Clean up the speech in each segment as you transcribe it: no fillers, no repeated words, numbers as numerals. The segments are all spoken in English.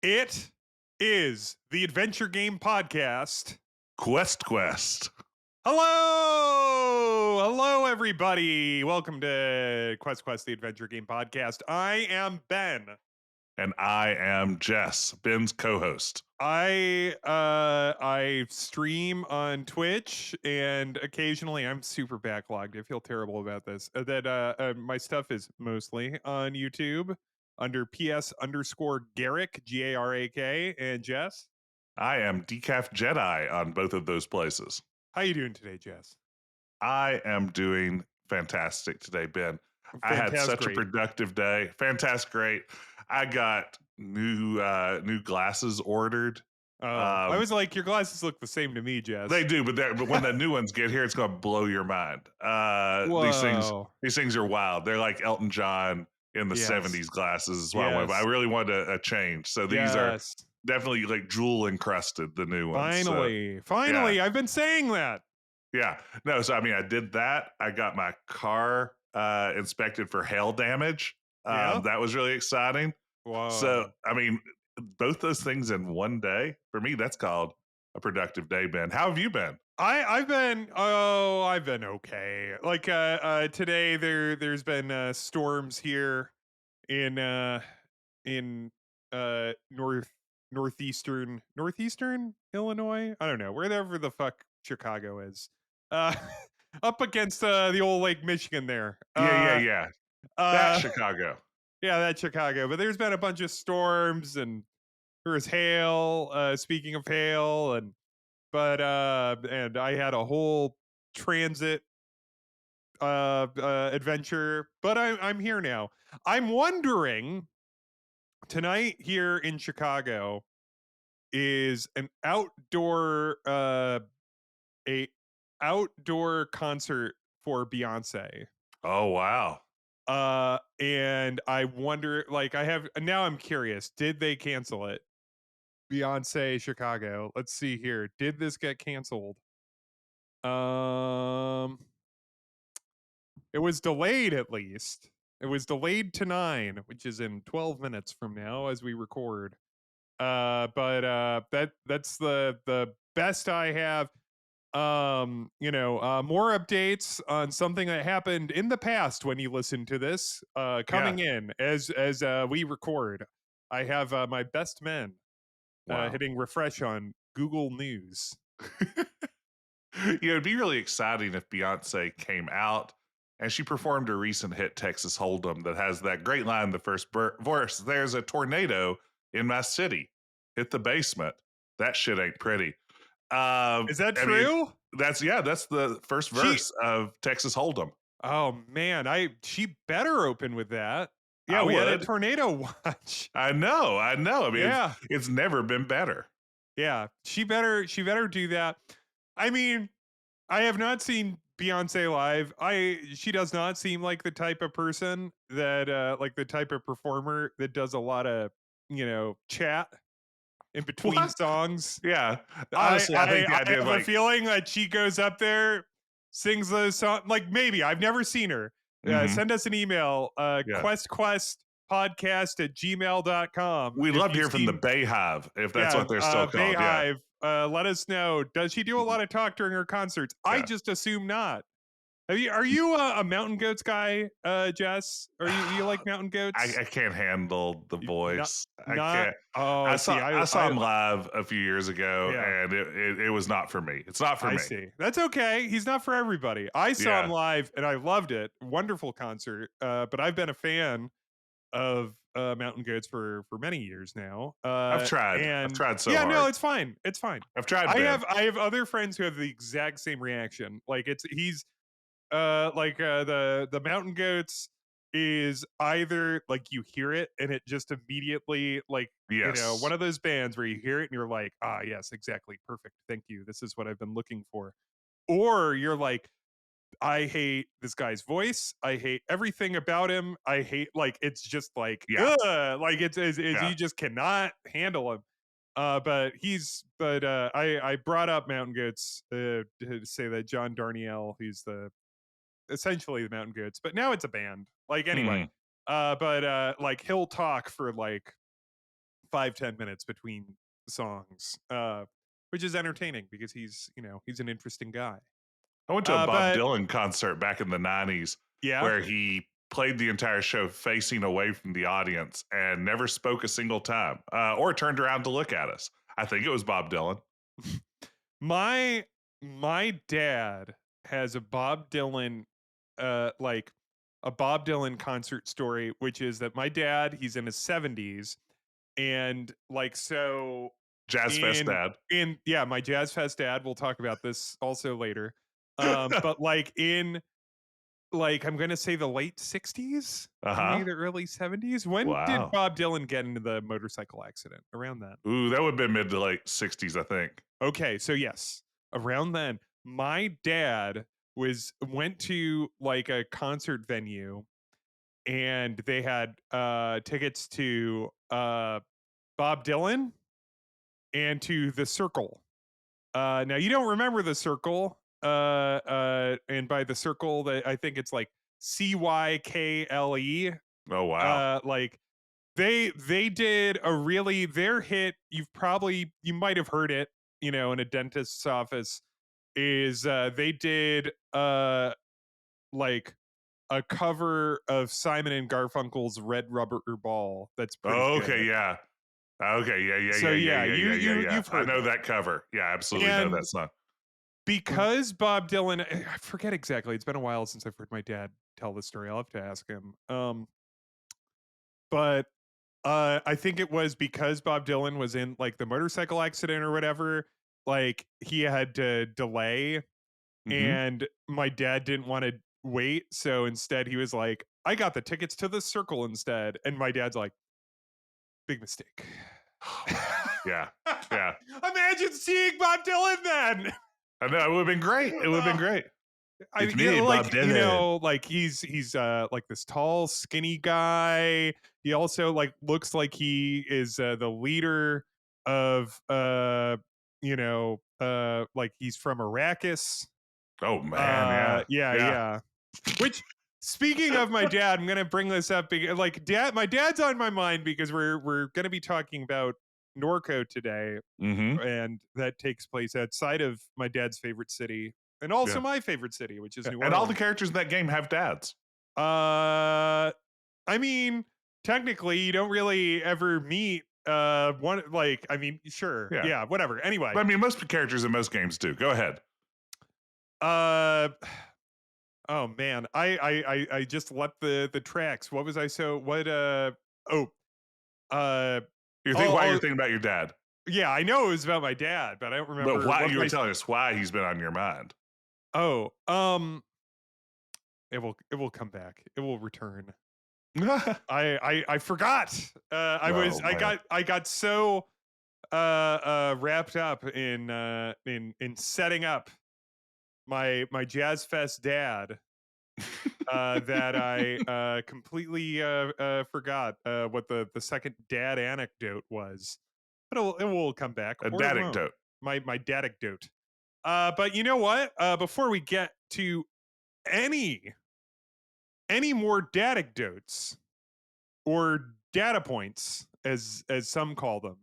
It is the Adventure Game Podcast. Quest. Hello, everybody. Welcome to Quest, the Adventure Game Podcast. I am Ben. And I am Jess, Ben's co-host. I stream on Twitch, and occasionally I'm super backlogged. I feel terrible about this. My stuff is mostly on YouTube under PS_Garrick, Garak, and Jess. I am Decaf Jedi on both of those places. How you doing today, Jess? I am doing fantastic today, Ben. I had such a productive day. Fantastic, great. I got new glasses ordered. I was like, your glasses look the same to me, Jess. They do, but when the new ones get here, it's going to blow your mind. These things are wild. They're like Elton John in the 70s glasses is what I wanted. I really wanted a change. So these are definitely like jewel encrusted, the new ones. Finally, yeah. I've been saying that. Yeah. No, so I mean, I did that. I got my car inspected for hail damage. That was really exciting. Wow. So, I mean, both those things in one day, for me, that's called a productive day, Ben. How have you been? I've been okay. Like today there's been storms here in northeastern Illinois. I don't know, wherever the fuck Chicago is. Up against the old Lake Michigan there. Yeah. That Chicago. Yeah, that's Chicago. But there's been a bunch of storms and there was hail. Speaking of hail, and I had a whole transit adventure, but I'm here now. I'm wondering, tonight here in Chicago is an outdoor concert for Beyonce. Oh wow. And I wonder, like, I'm curious, did they cancel it? Beyonce Chicago. Let's see here. Did this get canceled? It was delayed, at least. It was delayed to 9, which is in 12 minutes from now as we record. That's the best I have. More updates on something that happened in the past when you listen to this, coming in as we record. I have my best men hitting refresh on Google News. It'd be really exciting if Beyonce came out and she performed her recent hit Texas Hold'em that has that great line, the first verse, "There's a tornado in my city. Hit the basement. That shit ain't pretty." Is that true? That's the first verse of Texas Hold'em. Oh man, she better open with that. Yeah, we had a tornado watch. I know. I mean, it's never been better. Yeah, she better do that. I mean, I have not seen Beyonce live. She does not seem like the type of person that like the type of performer that does a lot of, chat in between songs. Yeah. Honestly, I think I have a feeling that she goes up there, sings those songs. Like, maybe I've never seen her. Send us an email, questpodcast@gmail.com. We'd love to hear from the Bayhive, if that's what they're still called. Bayhive, let us know. Does she do a lot of talk during her concerts? I just assume not. Are you a Mountain Goats guy, Jess? Are you like Mountain Goats? I can't handle the voice. I can't. I saw him live a few years ago, and it was not for me. It's not for me. I see. That's okay. He's not for everybody. I saw him live, and I loved it. Wonderful concert. But I've been a fan of Mountain Goats for many years now. I've tried so hard. No, it's fine. I've tried. I have other friends who have the exact same reaction. Like the Mountain Goats is either like you hear it and it just immediately one of those bands where you hear it and you're like, yes, exactly, perfect, thank you, this is what I've been looking for. Or you're like, I hate this guy's voice, I hate everything about him, I hate, like, it's just like, like it's you just cannot handle him. I brought up Mountain Goats to say that John Darnielle, who's essentially the Mountain Goats, but now it's a band. Like, anyway, like, he'll talk for like 5-10 minutes between songs, which is entertaining because he's an interesting guy. I went to a Bob Dylan concert back in the 90s where he played the entire show facing away from the audience and never spoke a single time or turned around to look at us. I think it was Bob Dylan. My dad has a Bob Dylan like a Bob Dylan concert story, which is that my dad, he's in his 70s, and like so Jazz Fest dad. My Jazz Fest dad, we'll talk about this also later. But like in I'm gonna say the late 60s, maybe the early 70s. When did Bob Dylan get into the motorcycle accident? Around then. Ooh, that would have been mid to late 60s, I think. Okay, so yes, around then. My dad went to like a concert venue, and they had tickets to Bob Dylan and to the Circle. Now you don't remember the Circle, and by the Circle, I think it's like CYKLE. Oh wow! Like they did their hit. You might have heard it, in a dentist's office. Is they did like a cover of Simon and Garfunkel's Red Rubber Ball. That's pretty good. Yeah. Okay, yeah. So you've heard I know that cover. Yeah, absolutely know that song. Because Bob Dylan, I forget exactly. It's been a while since I've heard my dad tell this story. I'll have to ask him. But I think it was because Bob Dylan was in like the motorcycle accident or whatever. Like he had to delay, and my dad didn't want to wait, so instead he was like, I got the tickets to the Circle instead. And my dad's like, big mistake. Yeah. Imagine seeing Bob Dylan then. I know, it would have been great. It would have been great. Bob Dylan. Like he's like this tall, skinny guy. He also like looks like he is the leader of like he's from Arrakis. Oh man, yeah. Which, speaking of my dad, I'm gonna bring this up because my dad's on my mind because we're gonna be talking about NORCO today, and that takes place outside of my dad's favorite city and also my favorite city, which is New Orleans. And all the characters in that game have dads. I mean, technically, you don't really ever meet one. Like, I mean, sure, yeah, whatever. Anyway, but I mean, most characters in most games do. Go ahead. Oh man, I just left the tracks. What was I so what you're thinking about your dad. Yeah, I know it was about my dad, but I don't remember. But why you were telling us why he's been on your mind. Oh, it will come back. It will return. I forgot. I got so wrapped up in setting up my Jazz Fest dad that I completely forgot what the second dad anecdote was. But it will come back. A dadecdote. My dadecdote. But you know what? Before we get to any more dadecdotes or data points, as some call them,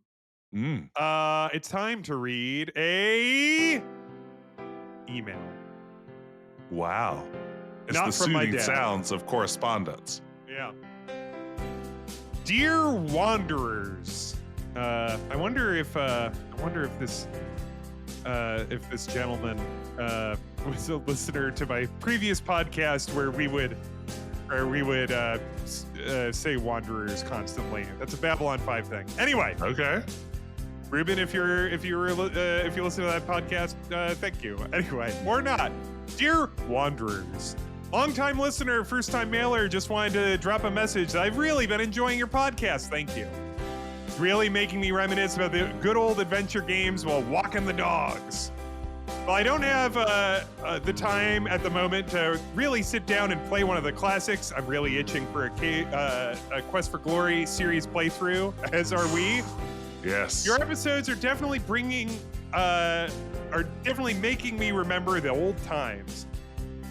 it's time to read a email. Wow. It's not the from my soothing dad. Sounds of correspondence. Yeah. Dear Wanderers, I wonder if this gentleman was a listener to my previous podcast where we would say Wanderers constantly. That's a Babylon 5 thing. Anyway. Okay. Ruben, if you listen to that podcast, thank you. Anyway, or not. Dear Wanderers, long-time listener, first-time mailer, just wanted to drop a message. I've really been enjoying your podcast. Thank you. It's really making me reminisce about the good old adventure games while walking the dogs. Well, I don't have the time at the moment to really sit down and play one of the classics. I'm really itching for a Quest for Glory series playthrough, as are we. Yes. Your episodes are definitely making me remember the old times.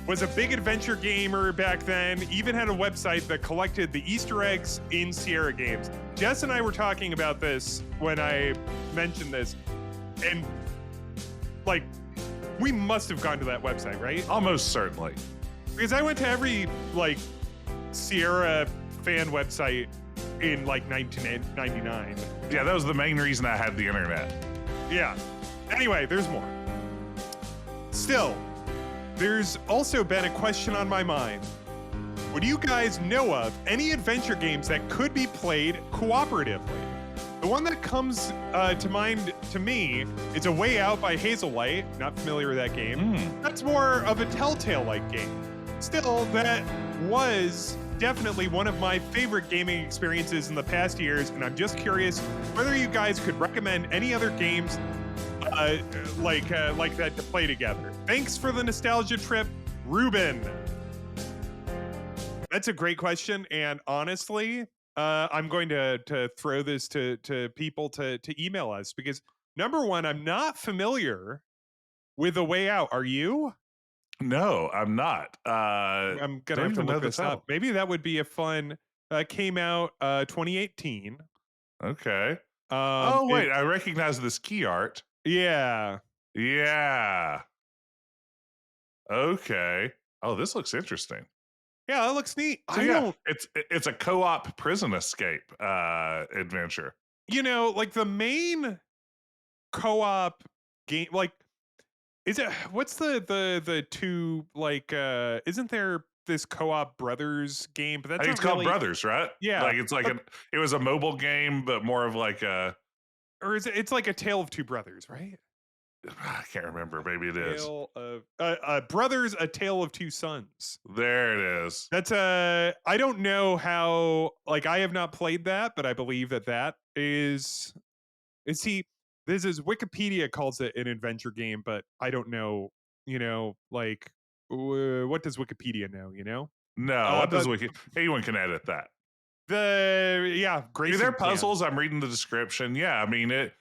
was a big adventure gamer back then, even had a website that collected the Easter eggs in Sierra games. Jess and I were talking about this when I mentioned this, and like, we must have gone to that website, right? Almost certainly. Because I went to every like Sierra fan website in like 1999. Yeah, that was the main reason I had the internet. Yeah. Anyway, there's more. Still, there's also been a question on my mind. Would you guys know of any adventure games that could be played cooperatively? The one that comes to mind to me is A Way Out by Hazelight. Not familiar with that game. That's more of a Telltale-like game. Still, that was definitely one of my favorite gaming experiences in the past years, and I'm just curious whether you guys could recommend any other games like that to play together. Thanks for the nostalgia trip, Ruben. That's a great question, and honestly, I'm going to throw this to people to email us, because number one, I'm not familiar with A Way Out. Are you? No, I'm not. I'm gonna have to look this up. Maybe that would be a fun. Came out 2018. Okay. Oh wait, I recognize this key art. Yeah. Yeah. Okay. Oh, this looks interesting. Yeah, that looks neat. So it's a co-op prison escape adventure. You know, like the main co-op game, like, is it, what's the two, like, isn't there this co-op Brothers game? But that's I think it's called Brothers, right? Yeah. Like it's like it was a mobile game, but more of like a, or is it's like a Tale of Two Brothers, right? I can't remember. Maybe it is. Tale of Brothers, A Tale of Two Sons. There it is. That's I don't know how, like, I have not played that, but I believe that is he, this is Wikipedia calls it an adventure game, but I don't know, you know, like, what does Wikipedia know, you know? No, what does Wiki? Anyone can edit that. Grayson They're puzzles. I'm reading the description. Yeah, I mean it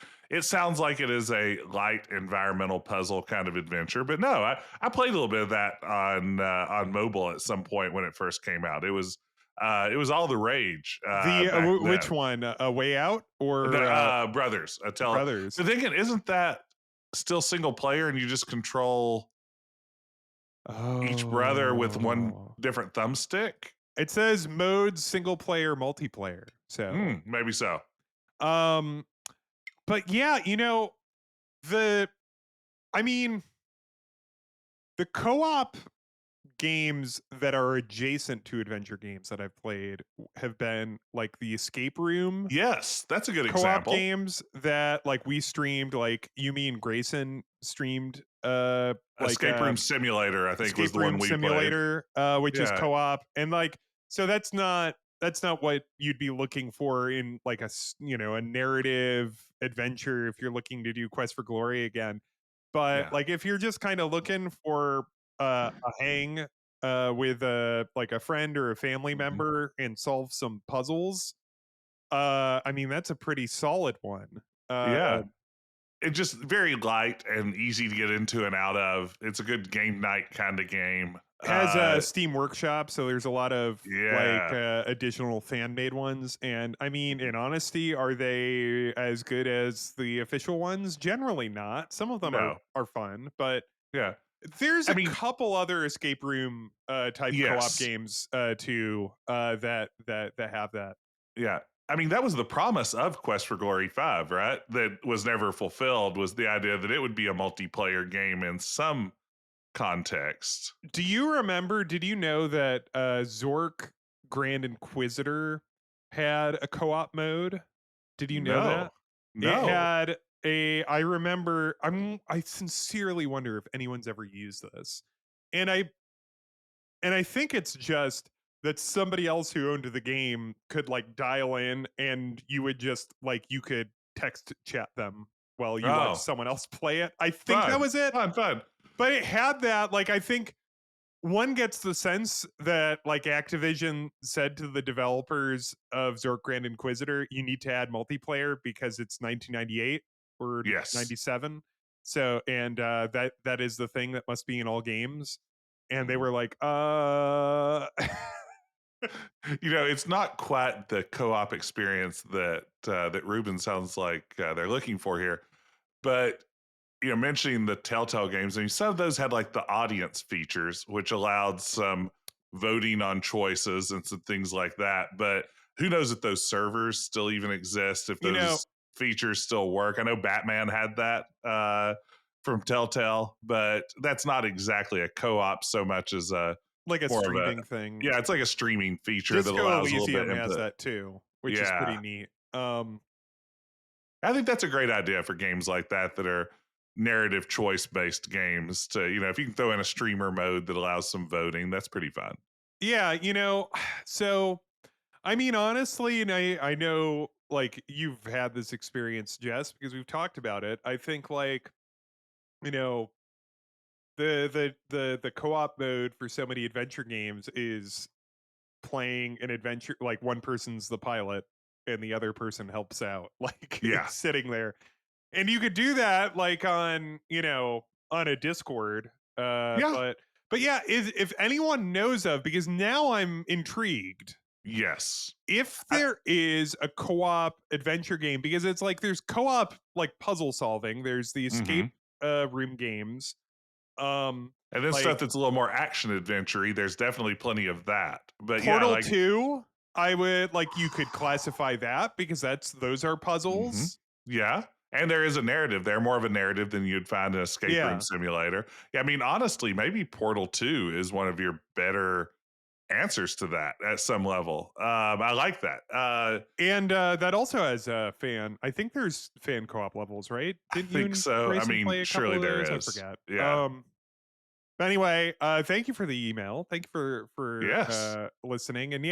sounds like it is a light environmental puzzle kind of adventure, but no, I played a little bit of that on mobile at some point when it first came out. It was all the rage. Which one? A Way Out or the Brothers? Brothers. So thinking, isn't that still single player and you just control each brother with one different thumbstick? It says modes single player, multiplayer. So maybe so. But yeah, you know, the co-op games that are adjacent to adventure games that I've played have been like the escape room. Yes, that's a good co-op example. Games that like we streamed, like you mean Grayson streamed like Escape Room Simulator, I think was the one we Simulator, played. Which is co-op, and like, so that's not what you'd be looking for in like a narrative adventure if you're looking to do Quest for Glory again. But like if you're just kind of looking for a hang with like a friend or a family member and solve some puzzles, I mean that's a pretty solid one. It's just very light and easy to get into and out of. It's a good game night kind of game. Has a Steam Workshop, so there's a lot of like additional fan-made ones. And I mean, in honesty, are they as good as the official ones? Generally not. Some of them are fun, but there's a couple other escape room type co-op games too that have that. Yeah. I mean, that was the promise of Quest for Glory 5, right? That was never fulfilled, was the idea that it would be a multiplayer game in some context. Do you remember, did you know that Zork Grand Inquisitor had a co-op mode? Did you know that? No. It had I remember, I sincerely wonder if anyone's ever used this. And I think it's just that somebody else who owned the game could like dial in and you would just like, you could text chat them while you watch someone else play it. I think that was it. Fun. But it had that, like, I think one gets the sense that like Activision said to the developers of Zork Grand Inquisitor, you need to add multiplayer because it's 1998 or 97. So, and that is the thing that must be in all games. And they were like, It's not quite the co-op experience that Ruben sounds like they're looking for here. But mentioning the Telltale games, I mean, some of those had like the audience features, which allowed some voting on choices and some things like that. But who knows if those servers still even exist, if those features still work. I know Batman had that from Telltale, but that's not exactly a co-op so much as like a streaming thing. Yeah, it's like a streaming feature Disco that allows Elysium a little bit has input. that too, which is pretty neat. I think that's a great idea for games like that are narrative choice based games to, if you can throw in a streamer mode that allows some voting, that's pretty fun. Yeah, so I mean, honestly, and I know like you've had this experience, Jess, because we've talked about it. I think like, the co-op mode for so many adventure games is playing an adventure, like one person's the pilot and the other person helps out, like sitting there. And you could do that like on a Discord. But yeah, if anyone knows of, because now I'm intrigued. Yes. If there is a co-op adventure game, because it's like there's co-op like puzzle solving, there's the escape room games. And then stuff that's a little more action adventure-y, there's definitely plenty of that. But Portal 2, I would like you could classify that because those are puzzles. Yeah. And there is a narrative there, more of a narrative than you'd find in an escape room simulator. Yeah, I mean, honestly, maybe Portal 2 is one of your better answers to that at some level. I like that. And that also has a fan. I think there's fan co-op levels, right? Didn't I think so. I mean, surely there is. I forget. Yeah. But anyway, thank you for the email. Thank you for listening. And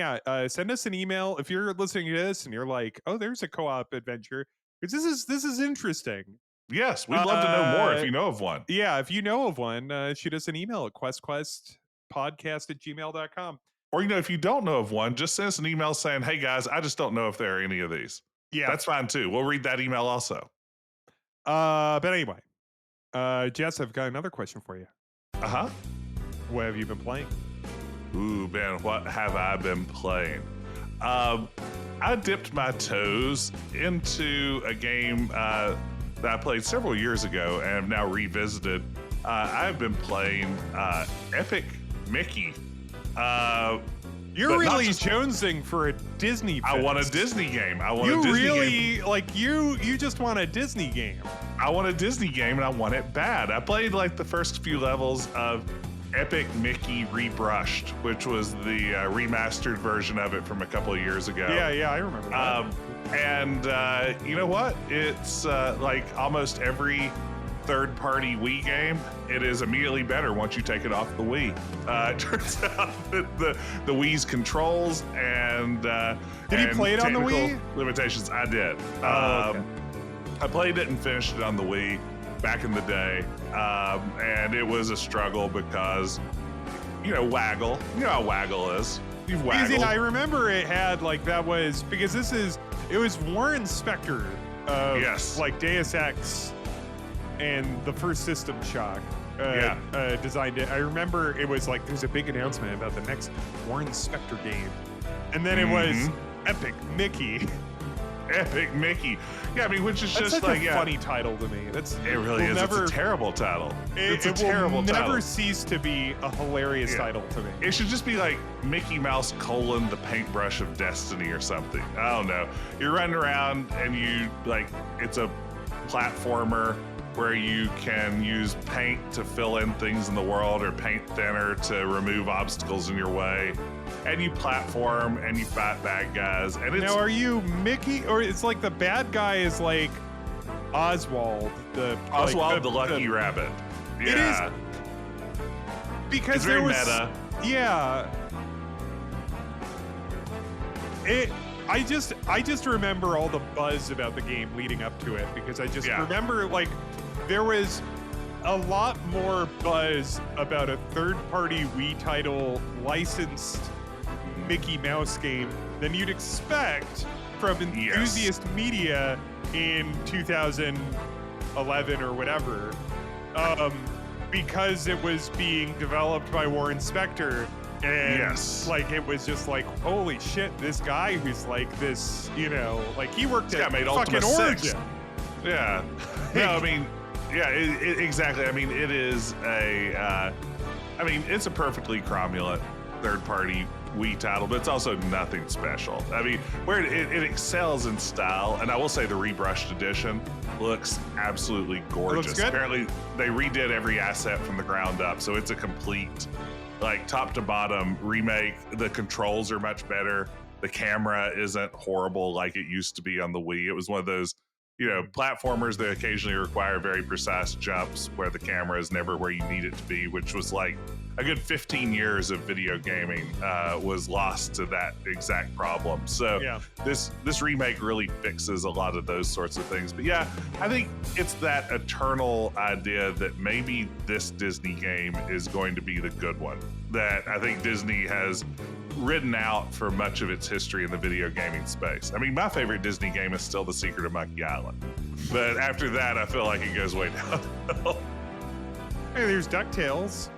send us an email if you're listening to this and you're like, oh, there's a co-op adventure. Because this is interesting. Yes, we'd love to know more if you know of one. Yeah, if you know of one, shoot us an email at questpodcast@gmail.com. Or, if you don't know of one, just send us an email saying, hey, guys, I just don't know if there are any of these. Yeah. That's fine, too. We'll read that email also. But anyway, Jess, I've got another question for you. Uh-huh. What have you been playing? Ooh, Ben, what have I been playing? I dipped my toes into a game that I played several years ago and have now revisited. I've been playing Epic Mickey. You're really jonesing for a Disney fest. I want a Disney game. You just want a Disney game. I want a Disney game and I want it bad. I played like the first few levels of Epic Mickey Rebrushed, which was the remastered version of it from a couple of years ago. Yeah, I remember that. And you know what? It's like almost every third-party Wii game, it is immediately better once you take it off the Wii. It turns out that the Wii's controls and did you play it on the Wii? Limitations. I did. Okay. I played it and finished it on the Wii back in the day, and it was a struggle because Waggle. You know how Waggle is. You've waggled. I remember it had like that was because it was Warren Spector of like Deus Ex and the first System Shock designed it. I remember it was like there's a big announcement about the next Warren Spector game, and then it was Epic Mickey. Epic Mickey. Yeah, I mean, which is That's just such like a funny title to me. It really is. It's a terrible title. It's a terrible title. It will never cease to be a hilarious title to me. It should just be like Mickey Mouse : the paintbrush of destiny or something. I don't know. You're running around and it's a platformer where you can use paint to fill in things in the world or paint thinner to remove obstacles in your way. And you platform and you fight bad guys. And now, are you Mickey, or it's like the bad guy is like Oswald, the lucky rabbit? Yeah. It is because it's very meta. Yeah. I just remember all the buzz about the game leading up to it because I just remember like there was a lot more buzz about a third-party Wii title licensed Mickey Mouse game than you'd expect from enthusiast media in 2011 or whatever. because it was being developed by Warren Spector. And like it was just like, holy shit, this guy who's like this, you know, like he worked at fucking Origin. Yeah. No, I mean, yeah, exactly. I mean, it is I mean, it's a perfectly cromulent third-party Wii title, but it's also nothing special. I mean, where it excels in style, and I will say the rebrushed edition looks absolutely gorgeous. Looks good. Apparently, they redid every asset from the ground up, so it's a complete, like, top to bottom remake. The controls are much better. The camera isn't horrible like it used to be on the Wii. It was one of those, you know, platformers that occasionally require very precise jumps where the camera is never where you need it to be, which was like a good 15 years of video gaming was lost to that exact problem. So this remake really fixes a lot of those sorts of things. But yeah, I think it's that eternal idea that maybe this Disney game is going to be the good one, that I think Disney has ridden out for much of its history in the video gaming space. I mean, my favorite Disney game is still The Secret of Monkey Island. But after that, I feel like it goes way downhill. Hey, there's DuckTales.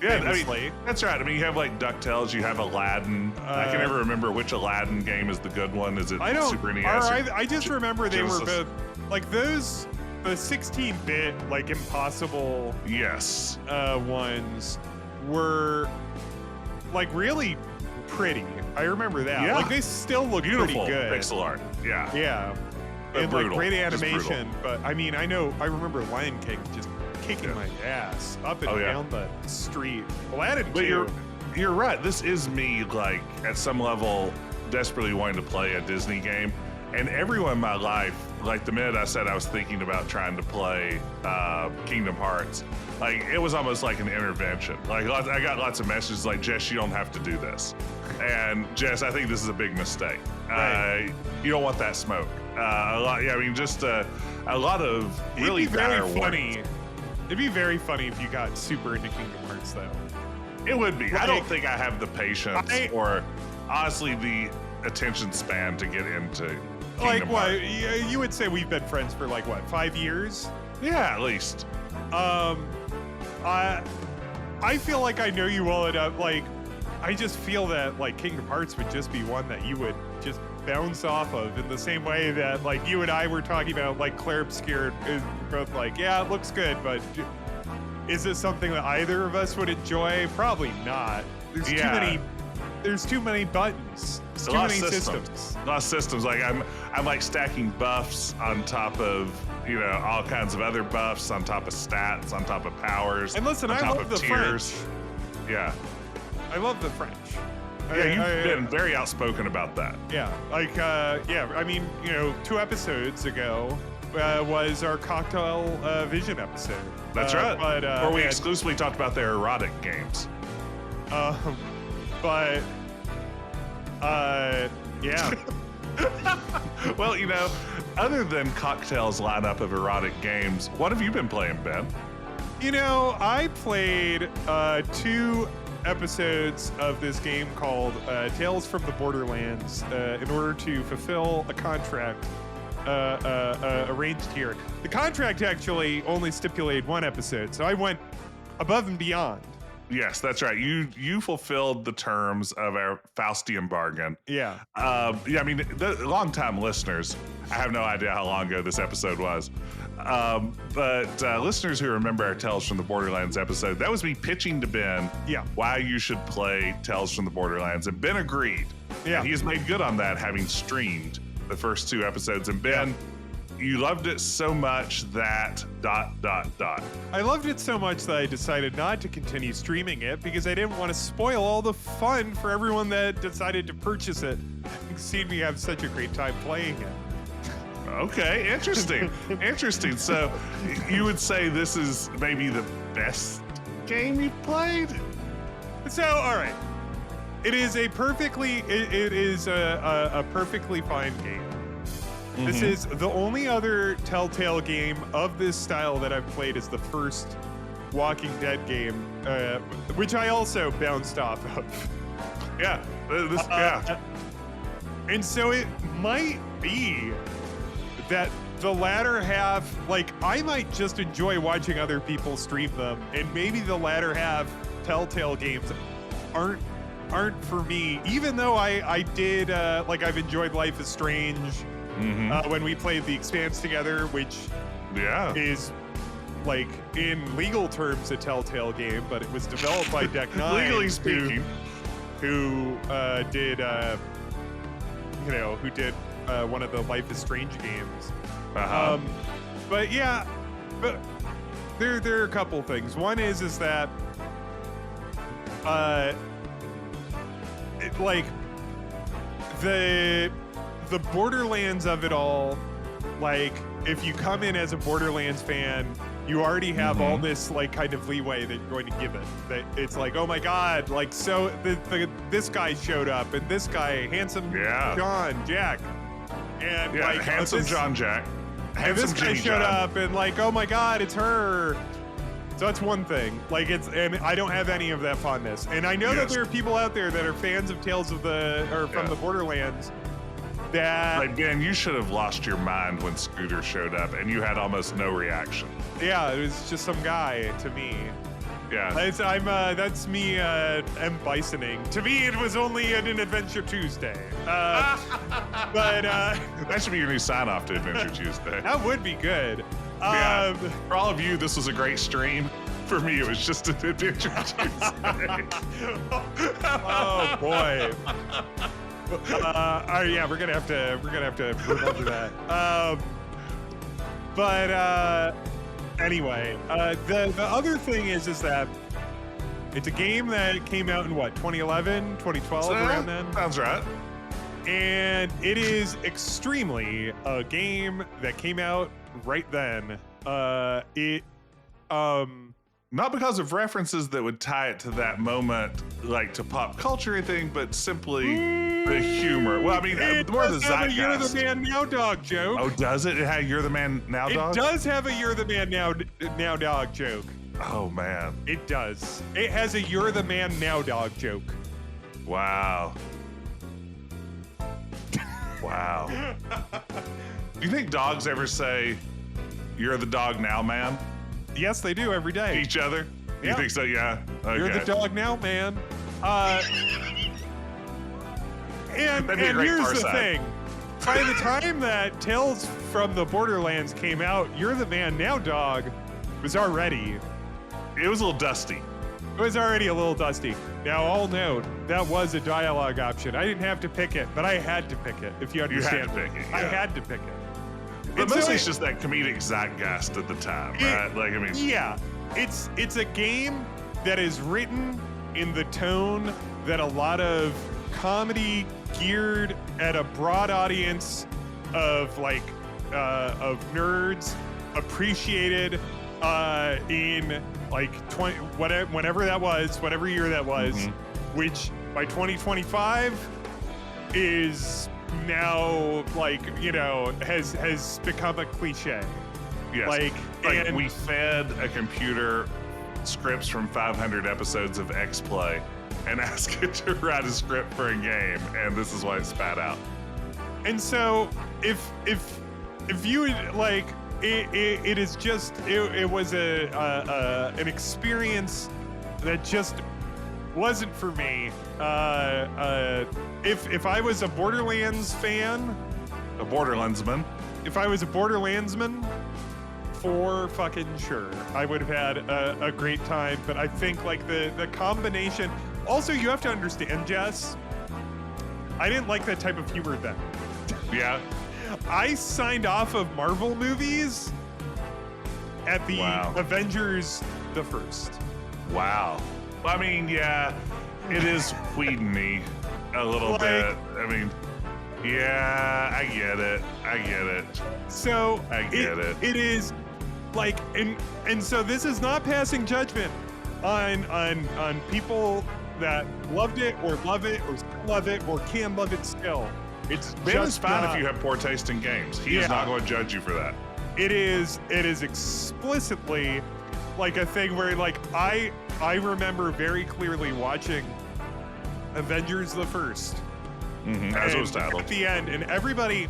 Yeah, I mean, that's right. I mean, you have like DuckTales, you have Aladdin. I can never remember which Aladdin game is the good one. Is it Super NES? I just remember they were both like those, the 16-bit like Impossible ones were like really pretty. I remember that. Yeah. Like they still look beautiful, pretty good. pixel art. Yeah. Yeah. But and brutal. like great animation. But I mean, I remember Lion King just kicking my ass up and down the street. Aladdin too. You're right. This is me, like, at some level, desperately wanting to play a Disney game. And everyone in my life, like the minute I said I was thinking about trying to play Kingdom Hearts, like it was almost like an intervention. Like I got lots of messages like, Jess, you don't have to do this. And Jess, I think this is a big mistake. You don't want that smoke. A lot of really dire warnings. It'd be very funny if you got super into Kingdom Hearts, though. It would be. Like, I don't think I have the patience or, honestly, the attention span to get into Kingdom Hearts. You would say we've been friends for, 5 years? Yeah, at least. I feel like I know you well enough. I just feel that, Kingdom Hearts would just be one that you would just bounce off of in the same way that you and I were talking about Claire Obscure is both yeah, it looks good, but is it something that either of us would enjoy? Probably not. There's too many buttons. There's too many systems. A lot of systems. I'm stacking buffs on top of all kinds of other buffs, on top of stats, on top of powers. And listen, I love the French. Yeah. I love the French. Yeah, you've been very outspoken about that. Yeah, I mean, 2 episodes ago was our Cocktail Vision episode. That's right. Where we exclusively talked about their erotic games. Yeah. Well, other than Cocktail's lineup of erotic games, what have you been playing, Ben? I played 2 episodes of this game called Tales from the Borderlands in order to fulfill a contract arranged here. The contract actually only stipulated 1 episode, so I went above and beyond. Yes, that's right. You fulfilled the terms of our Faustian bargain. Yeah. I mean, the long-time listeners, I have no idea how long ago this episode was. But listeners who remember our Tales from the Borderlands episode, that was me pitching to Ben why you should play Tales from the Borderlands. And Ben agreed. Yeah. And he has made good on that, having streamed the first 2 episodes. And Ben, you loved it so much that ... I loved it so much that I decided not to continue streaming it because I didn't want to spoil all the fun for everyone that decided to purchase it and seen me have such a great time playing it. Okay, interesting. Interesting. So you would say this is maybe the best game you've played? So, all right. It is a perfectly fine game. Mm-hmm. This is the only other Telltale game of this style that I've played is the first Walking Dead game, which I also bounced off of. Yeah. And so it might be that the latter half, like, I might just enjoy watching other people stream them, and maybe the latter half Telltale games aren't for me, even though I did, like, I've enjoyed Life is Strange when we played The Expanse together, which is, like, in legal terms a Telltale game, but it was developed by Deck 9. Legally speaking. Who did one of the Life is Strange games. But yeah, but there are a couple things. One is that like the Borderlands of it all, like if you come in as a Borderlands fan, you already have all this like kind of leeway that you're going to give it. That it's like, oh my god, like so this guy showed up, and this guy, handsome John Jack, and like handsome John Jack, and this guy showed up, and like, oh my god, it's her. So that's one thing. Like and I don't have any of that fondness, and I know that there are people out there that are fans of Tales of from the Borderlands. That, like, Ben, you should have lost your mind when Scooter showed up, and you had almost no reaction. Yeah, it was just some guy to me. Yeah, that's me bisoning. To me, it was only an Adventure Tuesday. But that should be your new sign-off to Adventure Tuesday. That would be good. For all of you, this was a great stream. For me, it was just an Adventure Tuesday. Oh boy. Yeah, we're gonna have to move on to that. Anyway, the other thing is that it's a game that came out in what, 2011, 2012, around then. Sounds right. And it is extremely a game that came out right then. Not because of references that would tie it to that moment, like to pop culture or anything, but simply the humor. Well, I mean, more the zeitgeist. You're the man now dog joke. Oh, does it? It had You're the Man Now Dog? It does have a You're the Man Now Dog joke. Oh, man. It does. It has a You're the Man Now Dog joke. Wow. Wow. Do you think dogs ever say, "You're the dog now, man"? Yes, they do every day. Each other? Yeah. You think so? Yeah. Okay. You're the dog now, man. And here's the thing. By the time that Tales from the Borderlands came out, You're the Man Now Dog was already... It was a little dusty. It was already a little dusty. Now, I'll note, that was a dialogue option. I didn't have to pick it, but I had to pick it, if you understand. You had to pick it, yeah. I had to pick it. But mostly it's just that comedic zeitgeist at the time, right? Like, I mean... Yeah. It's a game that is written in the tone that a lot of comedy geared at a broad audience of, like, of nerds appreciated in, like, whenever that was, whatever year that was, which by 2025 is... now, like, you know, has become a cliche. Yes. Like we fed a computer scripts from 500 episodes of X-Play and asked it to write a script for a game, and this is what it spat out. And so, if you like, it is just it was an experience that just wasn't for me. If I was a Borderlands fan, a Borderlandsman, if I was a Borderlandsman, for fucking sure, I would have had a great time. But I think like the combination. Also, you have to understand, Jess, I didn't like that type of humor then. Yeah. I signed off of Marvel movies at the Avengers the first. Wow. I mean, yeah, it is Whedon-y a little bit. I mean, yeah, I get it. So I get it. It is like, and so this is not passing judgment on people that loved it or love it or love it or can love it still. It's just fine if you have poor taste in games. He is not going to judge you for that. It is explicitly like a thing where, like, I remember very clearly watching Avengers the First. As it was titled. At the end, and everybody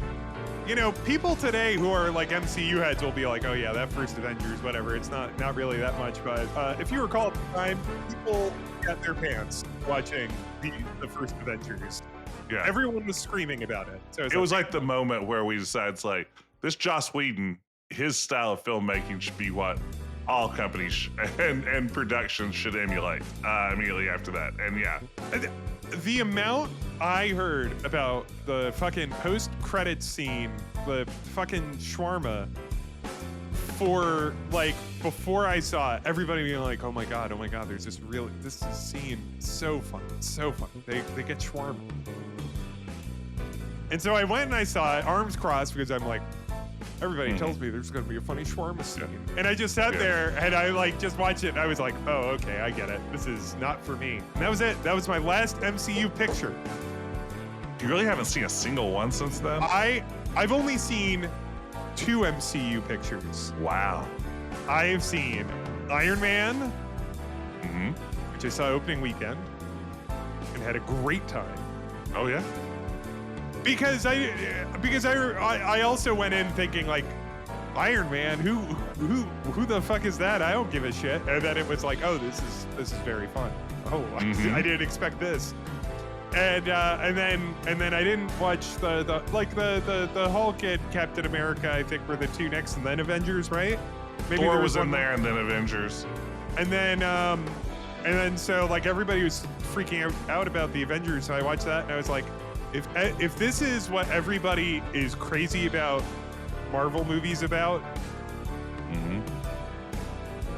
you know, people today who are like MCU heads will be like, oh yeah, that first Avengers, whatever. It's not really that much. But if you recall at the time, people got their pants watching the first Avengers. Yeah. Everyone was screaming about it. So it was like the moment where we decided, it's like, this Joss Whedon, his style of filmmaking should be what all companies and productions should emulate immediately after that. And yeah. The amount I heard about the fucking post-credit scene, the fucking shawarma, for like before I saw it, everybody being like, oh my god, there's this scene, so fun. They get shawarma. And so I went and I saw it, arms crossed, because I'm like, everybody tells me there's going to be a funny shawarma scene. And I just sat there and I like just watched it and I was like, oh, okay, I get it. This is not for me. And that was it. That was my last MCU picture. You really haven't seen a single one since then? I've only seen 2 MCU pictures. Wow. I have seen Iron Man, which I saw opening weekend and had a great time. Oh yeah? Because I also went in thinking like, Iron Man, who the fuck is that? I don't give a shit. And then it was like, oh, this is very fun. Oh, I didn't expect this. And then I didn't watch the Hulk and Captain America, I think, were the 2 next, and then Avengers, right? Maybe Thor was in there, and then Avengers. And then so like everybody was freaking out about the Avengers, so I watched that and I was like, if this is what everybody is crazy about Marvel movies about,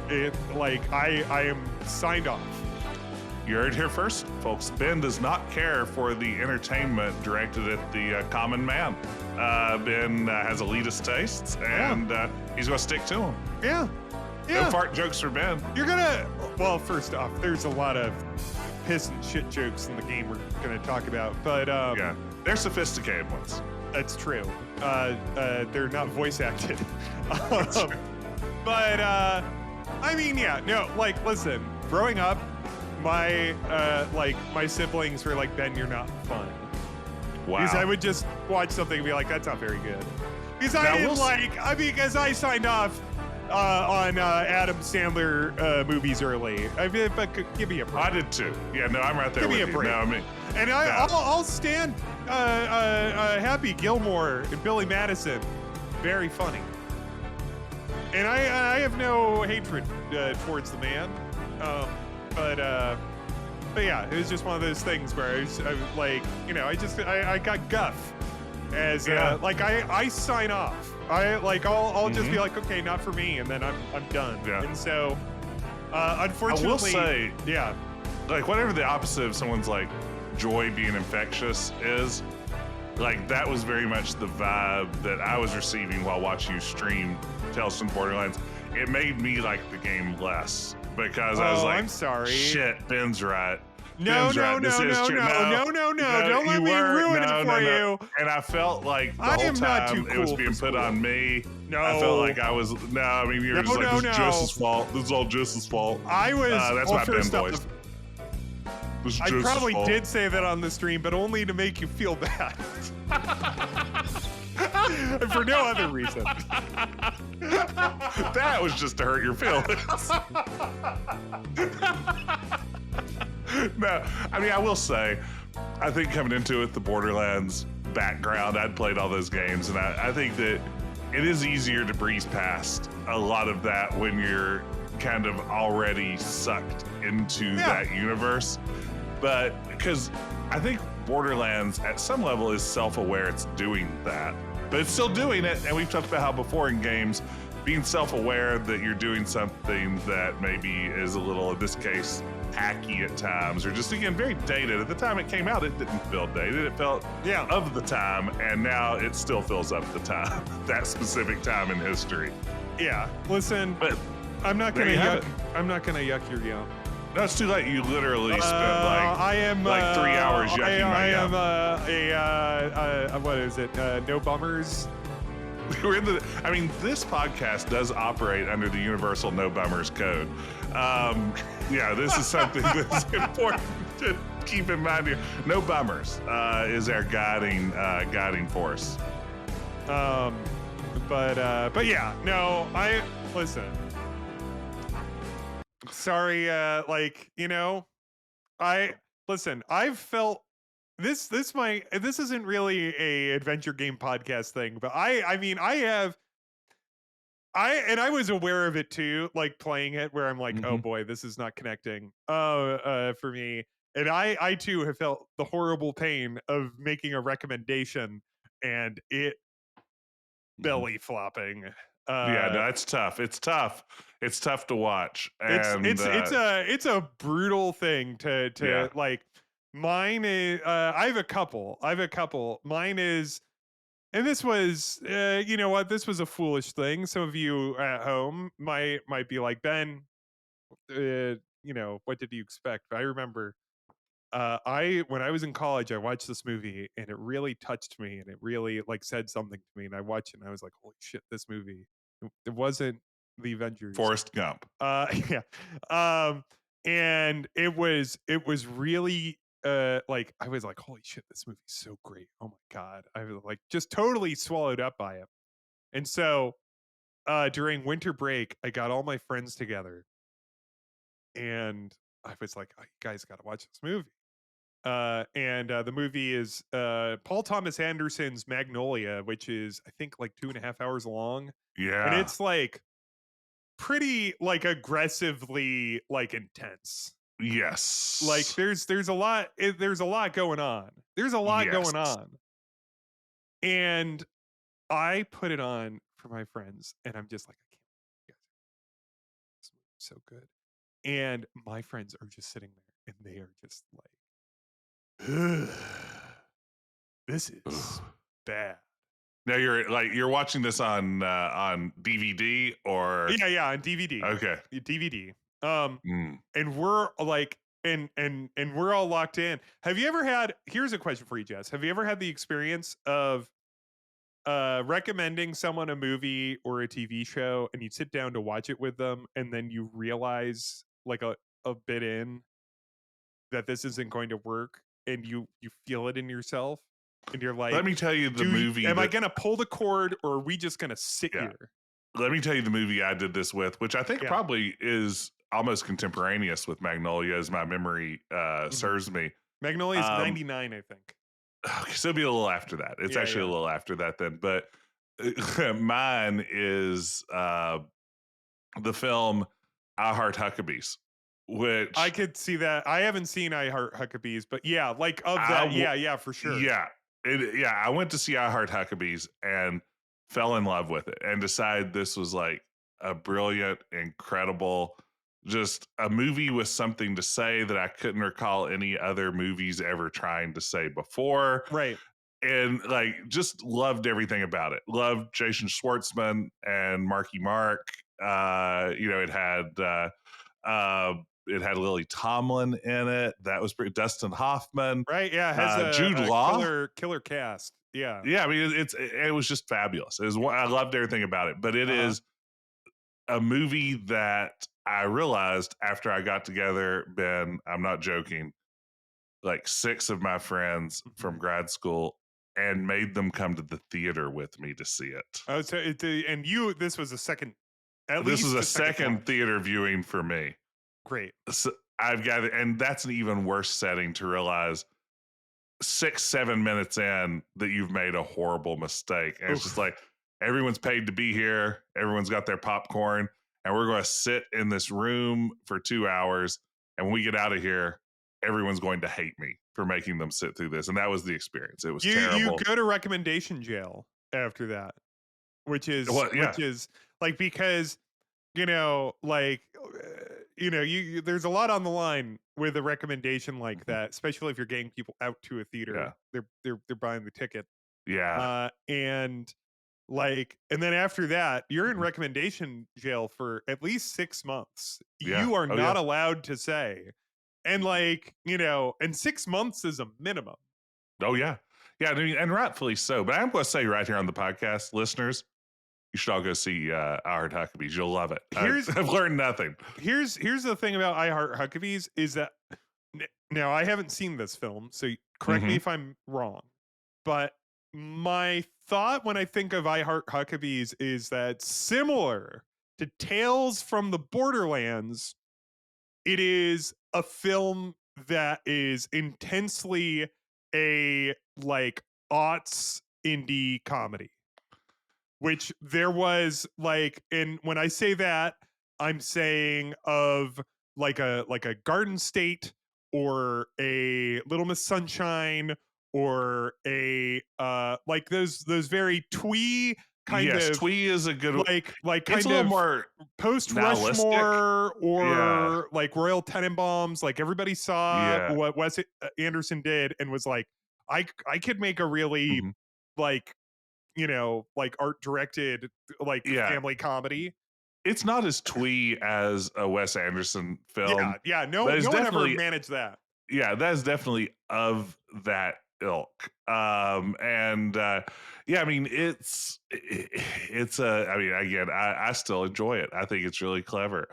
it like I am signed off. You heard it here first, folks. Ben does not care for the entertainment directed at the common man. Ben has elitist tastes, and he's going to stick to them. Yeah. No fart jokes for Ben. You're gonna. Well, first off, there's a lot of piss and shit jokes in the game we're going to talk about, but yeah, they're sophisticated ones. That's true. They're not voice acted. But I mean, yeah, no, like, listen, growing up, my siblings were like, Ben, you're not fun. Wow. Because I would just watch something and be like, that's not very good. Because I didn't because I signed off on Adam Sandler movies early. I mean, but give me a break. I did too. Yeah, no, I'm right there give with me a you. break. No, I mean, and I'll stand Happy Gilmore and Billy Madison. Very funny. And I have no hatred towards the man. But yeah, it was just one of those things where I was like, you know, I got guff as like I sign off. I'll just be like, okay, not for me, and then I'm done. Yeah. And so unfortunately, I will say, yeah, like whatever the opposite of someone's like joy being infectious is, like that was very much the vibe that I was receiving while watching you stream Tales from Borderlands. It made me like the game less because I was like, I'm sorry. Shit, Ben's right. No. Don't let me ruin it for you. And I felt like the whole time it was being put on me. No. I felt like I was, I mean, you're just like, this is Jess's fault. This is all Jess's fault. I was, that's my Ben voice. I probably did say that on the stream, but only to make you feel bad. And for no other reason. That was just to hurt your feelings. No, I mean, I will say, I think coming into it, the Borderlands background, I'd played all those games, and I think that it is easier to breeze past a lot of that when you're kind of already sucked into that universe. But because I think Borderlands at some level is self-aware it's doing that, but it's still doing it. And we've talked about how before in games, being self-aware that you're doing something that maybe is a little, in this case, hacky at times, or just, again, very dated. At the time it came out, it didn't feel dated. It felt of the time, and now it still feels of the time, that specific time in history. Yeah, listen, but I'm not gonna yuck your yum. No, it's too late. You literally spent like 3 hours yucking my yum. I am what is it? No bummers. We're in I mean, this podcast does operate under the universal no bummers code. Yeah, this is something that's important to keep in mind here. No bummers is our guiding force. But yeah, no, listen. Sorry, like, I've felt this isn't really a adventure game podcast thing, but I mean, I was aware of it too, like playing it where I'm like, oh boy, this is not connecting for me. And I too have felt the horrible pain of making a recommendation and it belly flopping. Yeah, no, it's tough. It's tough. It's tough to watch. And it's a brutal thing yeah. to like. Mine is I have a couple. Mine is, and this was you know what, this was a foolish thing. Some of you at home might be like, Ben, what did you expect? But I remember I when I was in college, I watched this movie and it really touched me and it really like said something to me. And I watched it and I was like, holy shit, this movie. It wasn't the Avengers. Forrest Gump. Yeah. And it was really like I was like, holy shit, this movie's so great. Oh my God. I was like just totally swallowed up by it. And so during winter break, I got all my friends together and I was like, oh, you guys got to watch this movie. And the movie is Paul Thomas Anderson's Magnolia, which is I think like 2.5 hours long. And Yeah. it's like pretty like aggressively like intense. Yes. Like there's a lot going on. There's a lot going on. And I put it on for my friends and I'm just like, I can't, guys, this movie's so good. And my friends are just sitting there and they are just like, this is bad. Now you're watching this on DVD or yeah on DVD. Okay. DVD. And we're like and we're all locked in. Have you ever had, here's a question for you, Jess. Have you ever had the experience of recommending someone a movie or a TV show and you sit down to watch it with them and then you realize like a bit in that this isn't going to work and you feel it in yourself and you're like, let me tell you the movie. Am I going to pull the cord or are we just going to sit here? Let me tell you the movie I did this with, which I think probably is almost contemporaneous with Magnolia, as my memory serves me. Magnolia is 99, I think. Okay, so it'll be a little after that. It's actually a little after that then. But mine is the film I Heart Huckabees, which I could see that. I haven't seen I Heart Huckabees, but yeah, like of that, yeah, for sure. Yeah, I went to see I Heart Huckabees and fell in love with it and decided this was like a brilliant, incredible, just a movie with something to say that I couldn't recall any other movies ever trying to say before. Right. And like just loved everything about it. Loved Jason Schwartzman and Marky Mark. It had Lily Tomlin in it. That was pretty. Dustin Hoffman. Right. Yeah. It has Jude Law. Killer cast. Yeah. Yeah. I mean, it was just fabulous. I loved everything about it. But it is a movie that I realized after I got together, Ben, I'm not joking, like 6 of my friends from grad school and made them come to the theater with me to see it. Oh, so this was a second. This was a second theater viewing for me. Great. So I've gathered, and that's an even worse setting to realize 6-7 minutes in that you've made a horrible mistake. And it's just like, everyone's paid to be here. Everyone's got their popcorn and we're going to sit in this room for 2 hours. And when we get out of here, everyone's going to hate me for making them sit through this. And that was the experience. It was terrible. You go to recommendation jail after that, which is like, because, there's a lot on the line with a recommendation like that, especially if you're getting people out to a theater. Yeah. They're buying the ticket. Yeah. And then after that, you're in recommendation jail for at least 6 months. Yeah. You are not allowed to say. And and 6 months is a minimum. Oh yeah. Yeah. And rightfully so. But I'm going to say right here on the podcast, listeners, you should all go see I Heart Huckabees. You'll love it. I've learned nothing. Here's the thing about I Heart Huckabees is that now I haven't seen this film, so correct me if I'm wrong, but my thought when I think of I Heart Huckabees is that similar to Tales from the Borderlands, it is a film that is intensely a like aughts indie comedy, which there was like, and when I say that, I'm saying of like a Garden State or a Little Miss Sunshine or a like those very twee kind Yes, of twee is a good. like It's a kind little of more post nihilistic. Rushmore Yeah, or like Royal Tenenbaums. Like everybody saw yeah. what Wes Anderson did and was like, I could make a really Mhm. like, like art directed like Yeah, family comedy. it's not as twee as a Wes Anderson film, Yeah, yeah. No, but it's no one ever definitely managed that. yeah, that is definitely of that ilk. And yeah, I mean, it's a. I mean, again, I still enjoy it. I think it's really clever.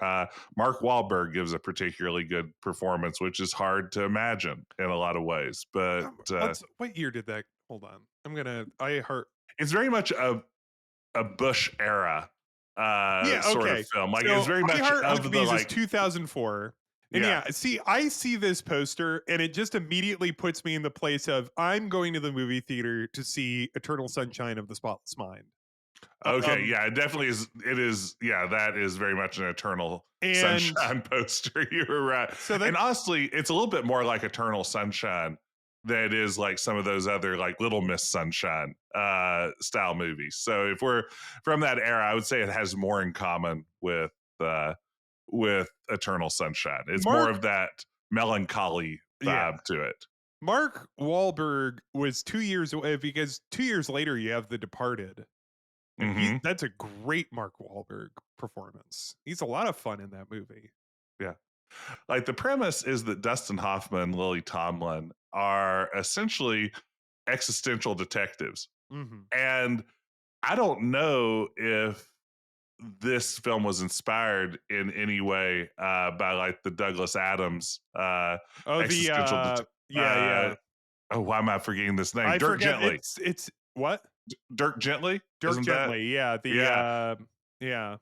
Mark Wahlberg gives a particularly good performance, which is hard to imagine in a lot of ways. But Let's. What year did that? Hold on. I'm gonna. I heard. it's very much a Bush era Yeah. sort of Okay. film. Like it's So very I much Heart of the Huckabees is like 2004. And yeah. yeah, see, I see this poster and it just immediately puts me in the place of I'm going to the movie theater to see Eternal Sunshine of the Spotless Mind. Okay, Um, yeah, it definitely is. It is, yeah, that is very much an Eternal and Sunshine poster. You were right, so that and honestly, it's a little bit more like Eternal Sunshine than it is like some of those other like Little Miss Sunshine style movies. So if we're from that era, I would say it has more in common uh, with Eternal Sunshine. It's more Mark, of that melancholy yeah, vibe to it. Mark Wahlberg was 2 years away because 2 years later you have The Departed. And Hmm. that's a great Mark Wahlberg performance. He's a lot of fun in that movie. Yeah. Like the premise is that Dustin Hoffman and Lily Tomlin are essentially existential detectives. Mm-hmm. And I don't know if this film was inspired in any way by like the Douglas Adams Oh, existential yeah, yeah. oh, why am I forgetting this name? I Dirk forget Gently. it's what? Dirk Gently? Dirk Isn't that? Gently. Yeah, Yeah. yeah.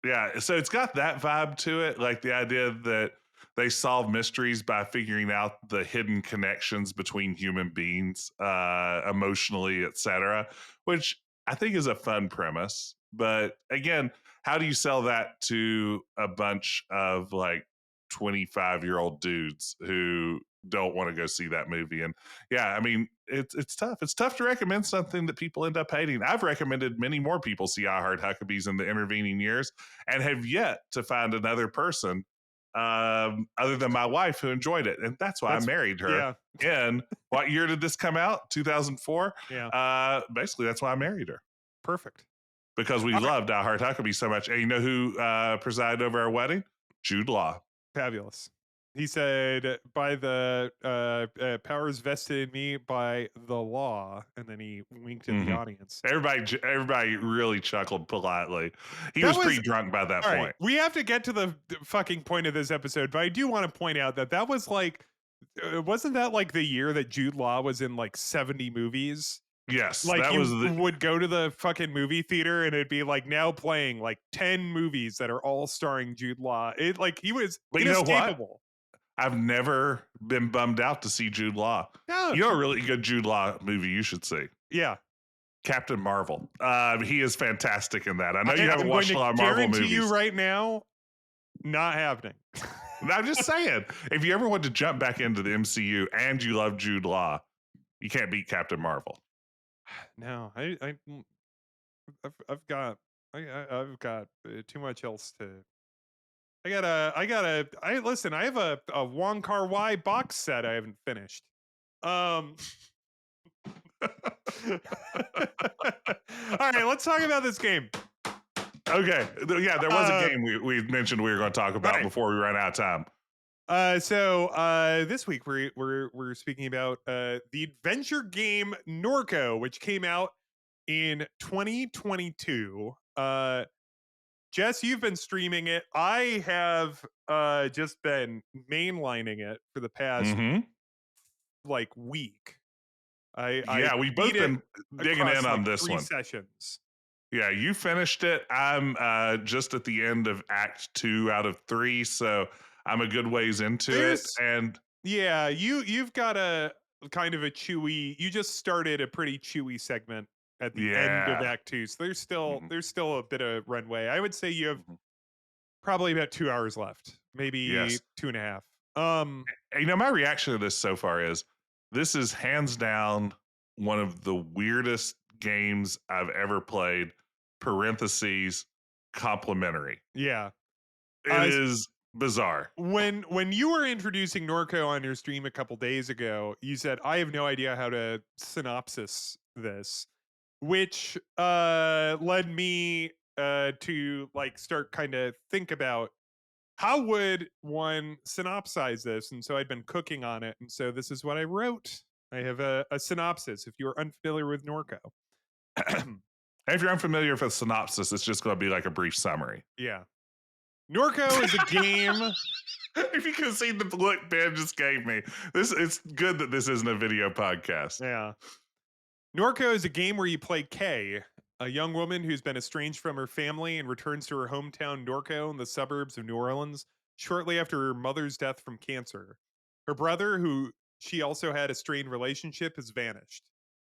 Yeah, so it's got that vibe to it, like the idea that they solve mysteries by figuring out the hidden connections between human beings, emotionally, etc., which I think is a fun premise. But again, how do you sell that to a bunch of like 25-year-old dudes who don't want to go see that movie? And yeah, I mean, it's tough. It's tough to recommend something that people end up hating. I've recommended many more people see I Heart Huckabees in the intervening years and have yet to find another person other than my wife who enjoyed it. And that's why I That's married her. yeah, In what year did this come out? 2004. yeah. Basically, that's why I married her Perfect. because we All right. loved I Heart Huckabee so much. And you know who presided over our wedding? Jude Law. Fabulous. He said, by the powers vested in me by the law, and then he winked at the Mm-hmm. audience. Everybody really chuckled politely. He That was was pretty drunk by that all right. point. We have to get to the fucking point of this episode, but I do want to point out that that was like, wasn't that like the year that Jude Law was in like 70 movies? Yes, Like that was you the. would go to the fucking movie theater and it'd be like now playing like 10 movies that are all starring Jude Law. It like he was But you know what? inescapable. I've never been bummed out to see Jude Law. Yeah. You know a really good Jude Law movie you should see? Yeah. Captain Marvel. He is fantastic in that. I know you haven't I'm going watched to a lot of Marvel guarantee you movies. right now, not happening. I'm just saying, if you ever want to jump back into the MCU and you love Jude Law, you can't beat Captain Marvel. No, I've got I've got too much else to. I listen. I have a Wong Kar Wai box set I haven't finished. Um. All right, let's talk about this game. Okay, yeah, there was a game we mentioned we were going to talk about right. before we ran out of time. So this week we're speaking about the adventure game NORCO, which came out in 2022. Jess, you've been streaming it. I have just been mainlining it for the past Mm-hmm. like week. I Yeah, we beat both it been digging across in like on this 3 one. sessions. Yeah, you finished it. I'm just at the end of Act 2 out of 3, so I'm a good ways into it. There's And yeah, you've got a kind of a chewy. You just started a pretty chewy segment at the end of yeah, Act 2, so there's still mhm, there's still a bit of runway. I would say you have mhm. probably about 2 hours left, maybe Yes. 2 and a half. And, my reaction to this so far is this is hands down one of the weirdest games I've ever played. Parentheses complimentary. Yeah. It Uh, is bizarre. when you were introducing Norco on your stream a couple days ago, you said, "I have no idea how to synopsis this," which led me to like start kind of think about how would one synopsize this? And so I'd been cooking on it, and so this is what I wrote. I have a synopsis. If you're unfamiliar with Norco, And if you're unfamiliar with a synopsis, it's just going to be like a brief summary. yeah, Norco is a game. If you could have seen the look Ben just gave me, it's good that this isn't a video podcast. Yeah, Norco is a game where you play Kay, a young woman who's been estranged from her family and returns to her hometown Norco in the suburbs of New Orleans shortly after her mother's death from cancer. Her brother, who she also had a strained relationship, has vanished.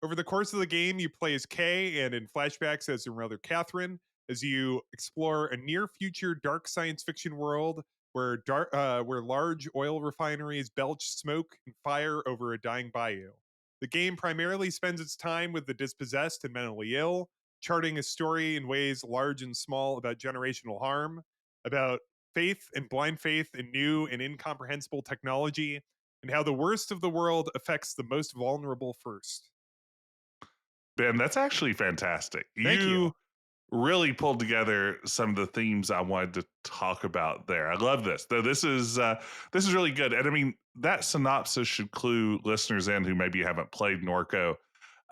Over the course of the game, you play as Kay and in flashbacks as her mother Catherine, as you explore a near future dark science fiction world where large oil refineries belch smoke and fire over a dying bayou. The game primarily spends its time with the dispossessed and mentally ill, charting a story in ways large and small about generational harm, about faith and blind faith in new and incomprehensible technology, and how the worst of the world affects the most vulnerable first. Ben, that's actually fantastic. Thank you. You really pulled together some of the themes I wanted to talk about there. I love this. Though this is really good. And I mean, that synopsis should clue listeners in who maybe haven't played Norco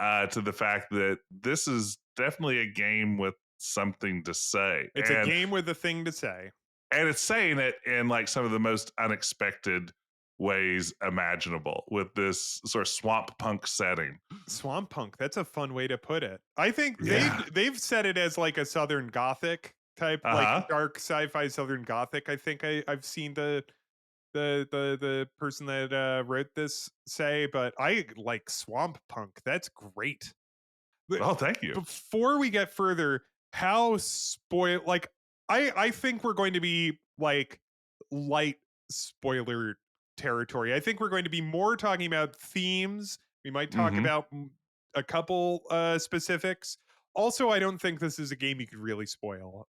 to the fact that this is definitely a game with something to say. It's a game with a thing to say. And it's saying it in like some of the most unexpected ways imaginable with this sort of swamp punk setting. Swamp punk, that's a fun way to put it. I think Yeah. they've said it as like a southern gothic type, like Uh-huh. dark sci-fi southern gothic. I think I've seen the person that wrote this say, but I like swamp punk. That's great. But Oh, thank you. before we get further, how spoil like I think we're going to be like light spoiler territory. I think we're going to be more talking about themes. We might talk Mhm. about a couple specifics. Also, I don't think this is a game you could really spoil.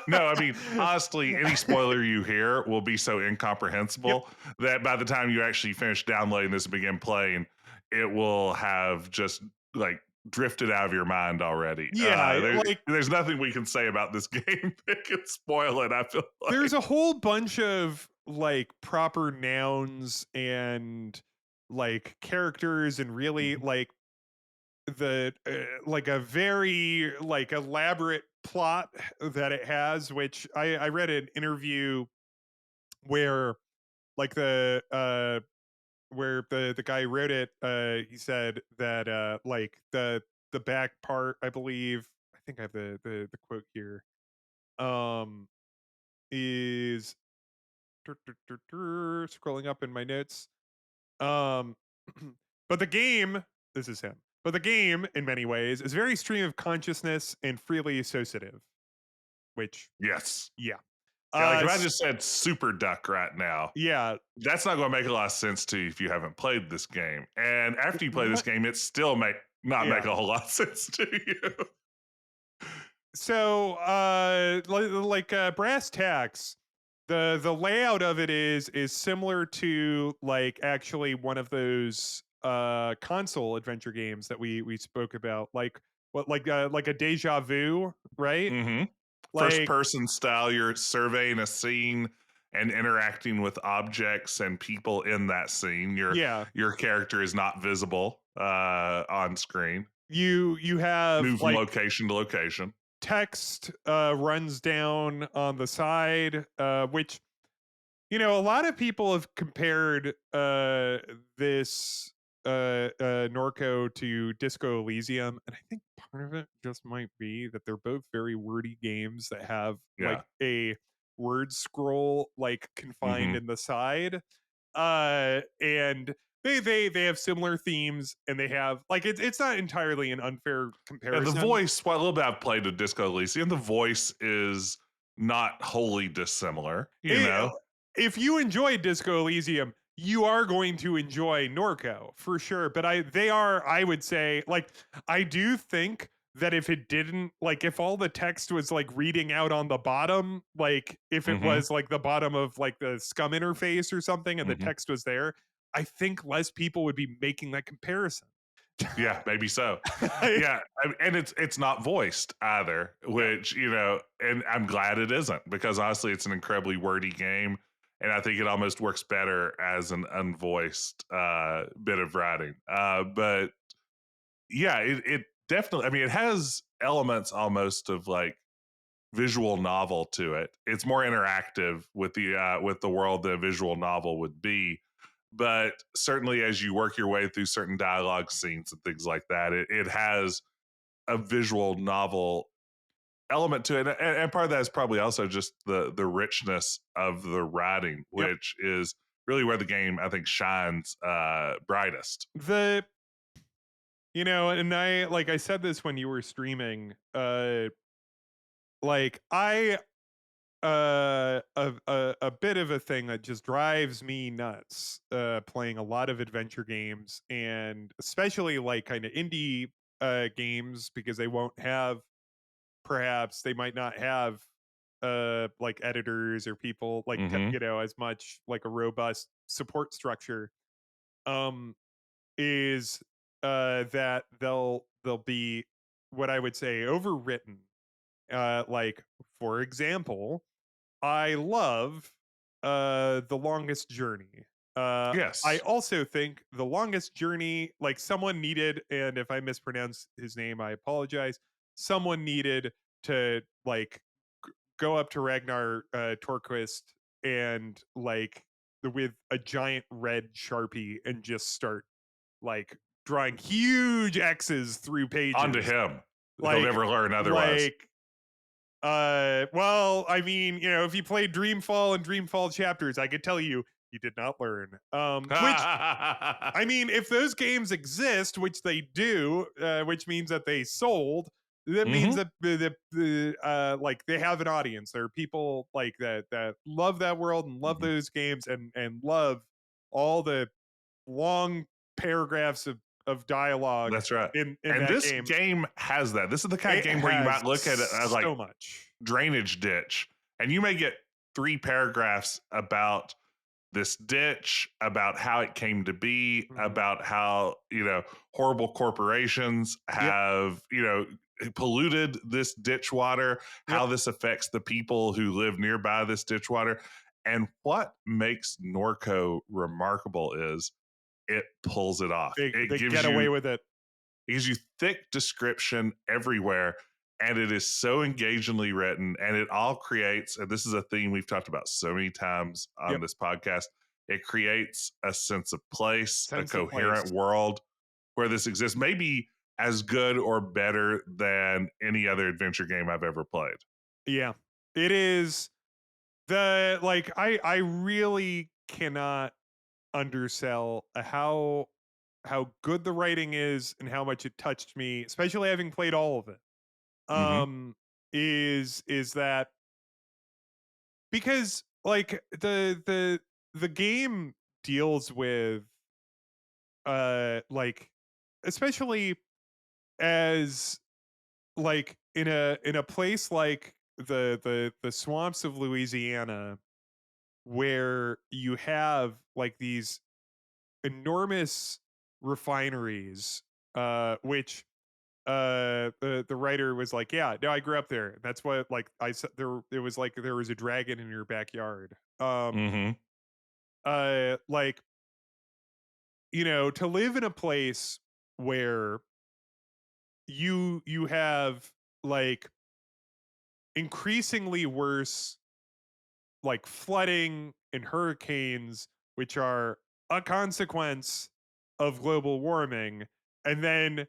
No, I mean, honestly, any spoiler you hear will be so Yep. incomprehensible that by the time you actually finish downloading this and begin playing, it will have just like drifted out of your mind already. Yeah, like There's nothing we can say about this game that can spoil it. I feel there's like. a whole bunch of like proper nouns and like characters and really Mhm. like the like a very like elaborate plot that it has, which I read an interview where like the guy who wrote it, he said that like the back part, I believe, I think I have the quote here, um is scrolling up in my notes. Um, but the game, this is him. But the game, in many ways, is very stream of consciousness and freely associative. Which, Yes. yeah, Yeah, like if I s- just said super duck right now, yeah. that's not going to make a lot of sense to you if you haven't played this game. And after you play this What? game, it still may not make Yeah. a whole lot of sense to you. So, like brass tacks, the layout of it is similar to like actually one of those console adventure games that we spoke about, like a deja vu, right? Mm-hmm. First Like, person style, you're surveying a scene and interacting with objects and people in that scene. yeah, Your character is not visible on screen. you have Move from like location to location. text runs down on the side, which a lot of people have compared this Norco to Disco Elysium, and I think part of it just might be that they're both very wordy games that have Yeah. like a word scroll like confined Mm-hmm. in the side. And they have similar themes, and they have like it's not entirely an unfair Yeah, the comparison. voice, well, a little bit I've played with Disco Elysium, the voice is not wholly dissimilar, you It, know? if you enjoy Disco Elysium, you are going to enjoy Norco for sure. But I would say, like, I do think that if it didn't, like, if all the text was like reading out on the bottom, like, if it Mm-hmm. was like the bottom of like the scum interface or something and the Mm-hmm. text was there, I think less people would be making that comparison. Yeah, maybe so. Yeah, and it's not voiced either, Yeah. which, you know, and I'm glad it isn't because honestly, it's an incredibly wordy game, and I think it almost works better as an unvoiced bit of writing. But yeah, it definitely. I mean, it has elements almost of like visual novel to it. It's more interactive with the world than a visual novel would be. But certainly, as you work your way through certain dialogue scenes and things like that, it has a visual novel element to it, and part of that is probably also just the richness of the writing, Yep. which is really where the game I think shines brightest. The and I said this when you were streaming, like a bit of a thing that just drives me nuts playing a lot of adventure games, and especially like kind of indie games, because they won't have, perhaps they might not have like editors or people like Hmm. as much like a robust support structure, um is that they'll be what I would say overwritten. Like, for example, I love The Longest Journey. I Yes. also think The Longest Journey, like someone needed, and if I mispronounce his name, I apologize. Someone needed to like go up to Ragnar Torquist and like with a giant red Sharpie and just start like drawing huge X's through Onto pages. him. He'll Like never learn otherwise. like well, I mean, if you played Dreamfall and Dreamfall chapters, I could tell you did not learn. Which, I mean, if those games exist, which they do, which means that they sold, that means Hmm. that like they have an audience. There are people like that love that world and love Hmm. those games and love all the long paragraphs of dialogue That's right. in And that this game. game has that. This is the kind of It game where you has might look at a like so much. drainage ditch and you may get 3 paragraphs about this ditch, about how it came to be, Mhm. about how, horrible corporations Yep. have, polluted this ditch water, Yep. how this affects the people who live nearby this ditch water. And what makes Norco remarkable is it pulls it off. They get away with it. It gives you thick description everywhere, and it is so engagingly written, and it all creates, and this is a theme we've talked about so many times on Yep. this podcast, it creates a sense of place, a Sense of place. coherent world where this exists, maybe as good or better than any other adventure game I've ever played. Yeah. It is the like I really cannot undersell how good the writing is and how much it touched me, especially having played all of it. Hmm. Is that because like the game deals with like, especially as like in a place like the swamps of Louisiana, where you have like these enormous refineries, which the writer was like, yeah, no, I grew up there. That's what, like, I said, there it was like there was a dragon in your backyard. Hmm. Like, to live in a place where you have like increasingly worse like flooding and hurricanes, which are a consequence of global warming. And then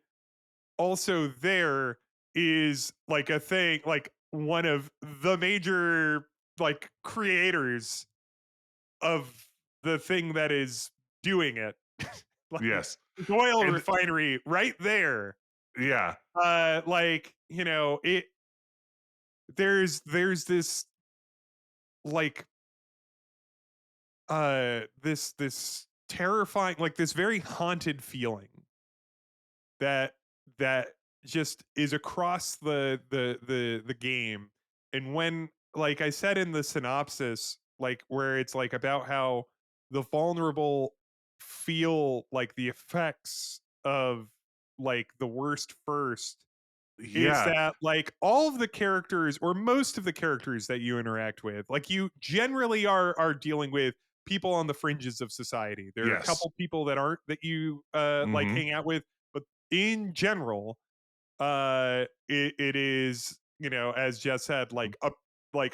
also there is like a thing, like one of the major like creators of the thing that is doing it. Like Yes. the oil And refinery right there. yeah. Like, you know, there's this like this terrifying, like this very haunted feeling that that just is across the game. And when, like I said in the synopsis, like where it's like about how the vulnerable feel like the effects of like the worst first, is Yeah. that like all of the characters or most of the characters that you interact with, like you generally are dealing with people on the fringes of society. There are a Yes. couple people that aren't, that you like Mhm. hang out with, but in general, it is, you know, as Jess said, like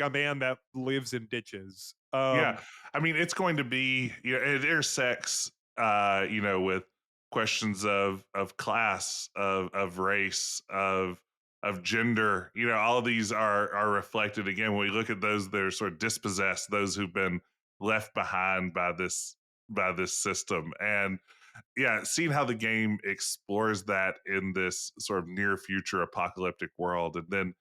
a man that lives in ditches. Yeah. I mean, it's going to be, you know, it intersects, you know, with questions of class, of race, of gender. You know, all of these are reflected again when we look at those that are sort of dispossessed, those who've been left behind by this system. And yeah, seeing how the game explores that in this sort of near future apocalyptic world. And then,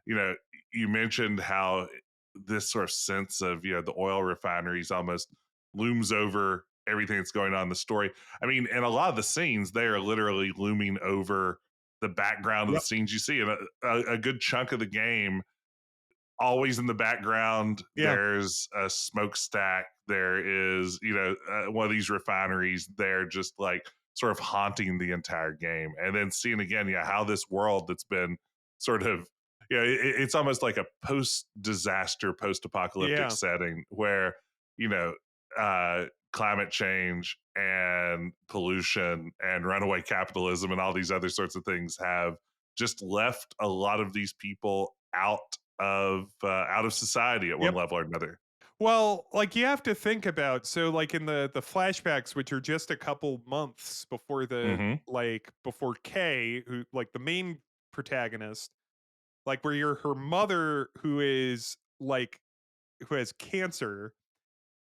you know, you mentioned how this sort of sense of, you know, the oil refineries almost looms over everything that's going on in the story. I mean, in a lot of the scenes, they are literally looming over the background of the Yep. scenes you see. And a good chunk of the game, always in the background, Yeah. there's a smokestack. There is, you know, one of these refineries. They're just like sort of haunting the entire game. And then seeing again, yeah, how this world that's been sort of, you know, it's almost like a post disaster, post apocalyptic Yeah. setting where, you know, climate change and pollution and runaway capitalism and all these other sorts of things have just left a lot of these people out of society at one Yep. level or another. Well, like you have to think about, so like in the flashbacks, which are just a couple months before the, Hmm. like before Kay, who like the main protagonist, like where you're her mother, who is like, who has cancer,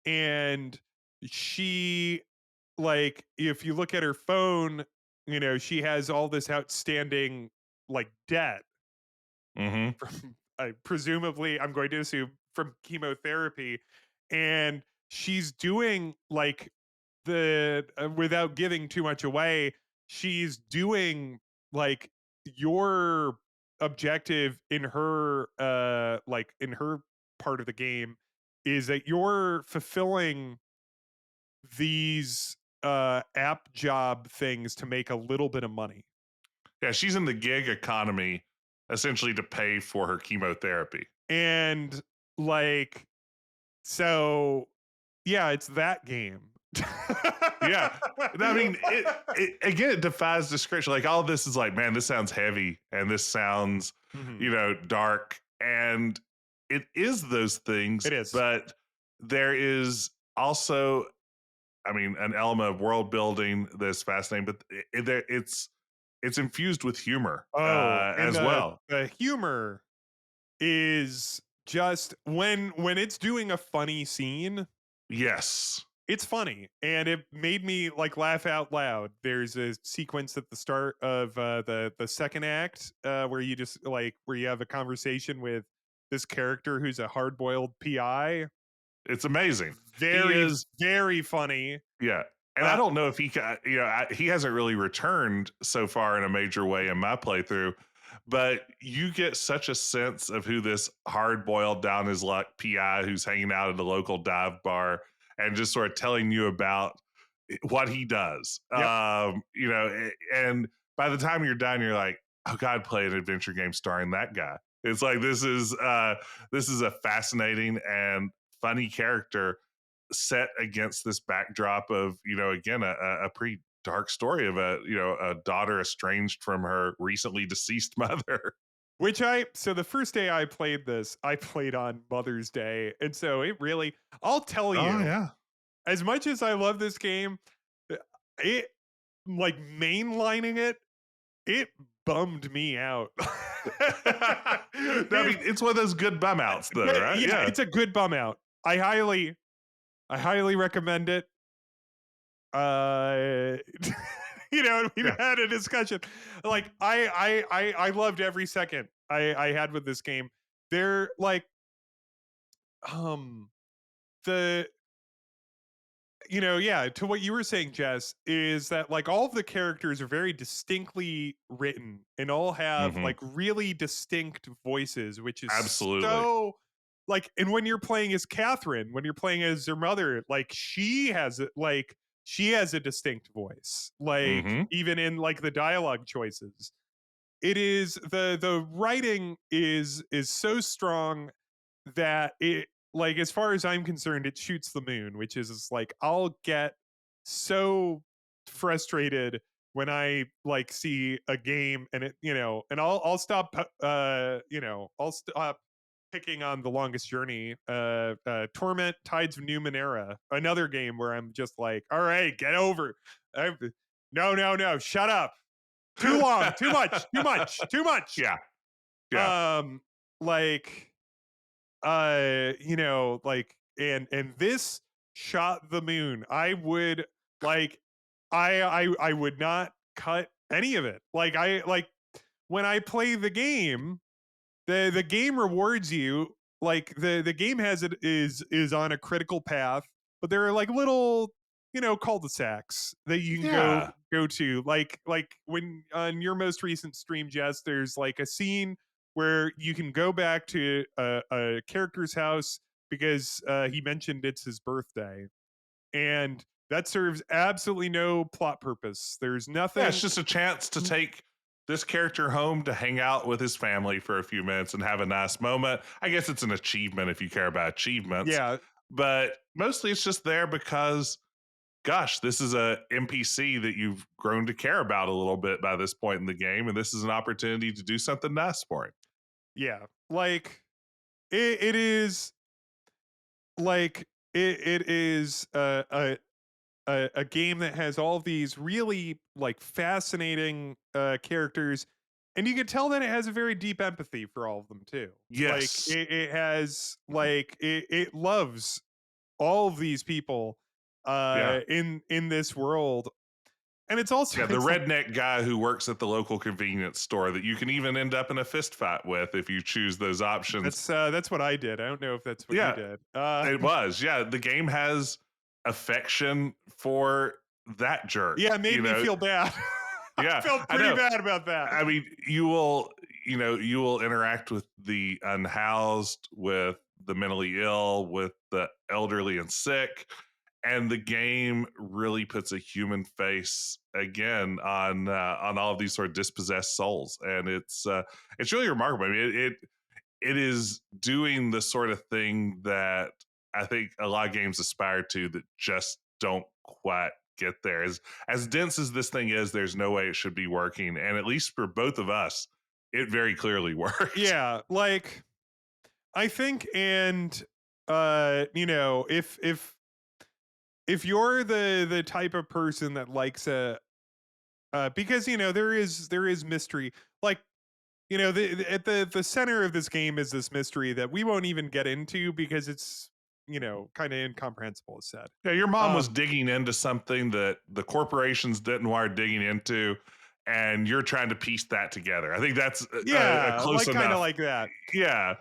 and she, like if you look at her phone, you know, she has all this outstanding like debt Hmm. from presumably, I'm going to assume, from chemotherapy. And she's doing like without giving too much away, she's doing like your objective in her like in her part of the game is that you're fulfilling these app job things to make a little bit of money. Yeah, she's in the gig economy essentially to pay for her chemotherapy. And like, so yeah, it's that game. Yeah. I mean, it again, it defies description. Like all of this is like, man, this sounds heavy and this sounds, Mhm. you know, dark. And it is those things, It is. but there is also, I mean, an element of world building that's fascinating, but it's infused with humor Oh, and as well. the humor is just when it's doing a funny scene, Yes. it's funny, and it made me like laugh out loud. There's a sequence at the start of the second act where you just like where you have a conversation with this character who's a hard-boiled PI. It's amazing. He Very, is, very funny. yeah. And I Uh, don't know if he can, you know, he hasn't really returned so far in a major way in my playthrough, but you get such a sense of who this hard boiled down his luck PI who's hanging out at the local dive bar and just sort of telling you about what he does. yep. You know, and by the time you're done, you're like, oh God, play an adventure game starring that guy. It's like this is a fascinating and funny character set against this backdrop of, you know, again, a pretty dark story of a, you know, a daughter estranged from her recently deceased mother. Which I, so the first day I played this, I played on Mother's Day. And so it really, I'll tell Oh you, yeah. as much as I love this game, uh, it like mainlining it, it bummed me out. I mean, it's one of those good bum outs, though, right? Yeah, Yeah. it's a good bum out. I highly recommend it. Uh, we Yeah. had a discussion. Like I loved every second I had with this game. They're like, um, the yeah, to what you were saying, Jess, is that like all of the characters are very distinctly written and all have Mhm. like really distinct voices, which is Absolutely. so like, and when you're playing as Catherine, when you're playing as her mother, like she has a distinct voice, like Mhm. even in like the dialogue choices. It is the writing is so strong that it, like, as far as I'm concerned, it shoots the moon, which is like I'll get so frustrated when I like see a game and it, and I'll stop I'll stop picking on The Longest Journey, Torment Tides of Numenera, another game where I'm just like, all right, get over. I, no, shut up. Too long, too much, too much, too much. Yeah. Yeah. Um like like, and this shot the moon. I would like I would not cut any of it. Like I like when I play the game, the game rewards you. Like the game has it is on a critical path, but there are like little cul-de-sacs that you can Yeah. go to. Like when on your most recent stream, Jess, there's like a scene where you can go back to a character's house because he mentioned it's his birthday, and that serves absolutely no plot purpose. There's Yeah, it's nothing. just a chance to take this character home to hang out with his family for a few minutes and have a nice moment. I guess it's an achievement if you care about achievements, Yeah, but mostly it's just there because gosh, this is a NPC that you've grown to care about a little bit by this point in the game, and this is an opportunity to do something nice for it. yeah. Like it is like it is a game that has all these really like fascinating characters, and you can tell that it has a very deep empathy for all of them too. Like Yes. it has like it loves all of these people Yeah. in this world, and it's also Yeah, the it's like, redneck guy who works at the local convenience store that you can even end up in a fist fight with if you choose those options. that's what I did. I don't know if that's what you Yeah, did. it was. Yeah, the game has affection for that jerk, Yeah, it made you me know? feel bad. I Yeah, felt I pretty know. bad about that. I mean, you will interact with the unhoused, with the mentally ill, with the elderly and sick, and the game really puts a human face again on all of these sort of dispossessed souls, and it's really remarkable. I mean, it is doing the sort of thing that I think a lot of games aspire to that just don't quite get there. As dense as this thing is, there's no way it should be working. And at least for both of us, it very clearly worked. Yeah, like I think, and if you're the type of person that likes a because there is mystery, like at the center of this game is this mystery that we won't even get into because it's kind of incomprehensible, as said. Yeah, your mom was um digging into something that the corporations didn't want digging into, and you're trying to piece that together. I think that's a yeah, close like kind of enough. like that, Yeah,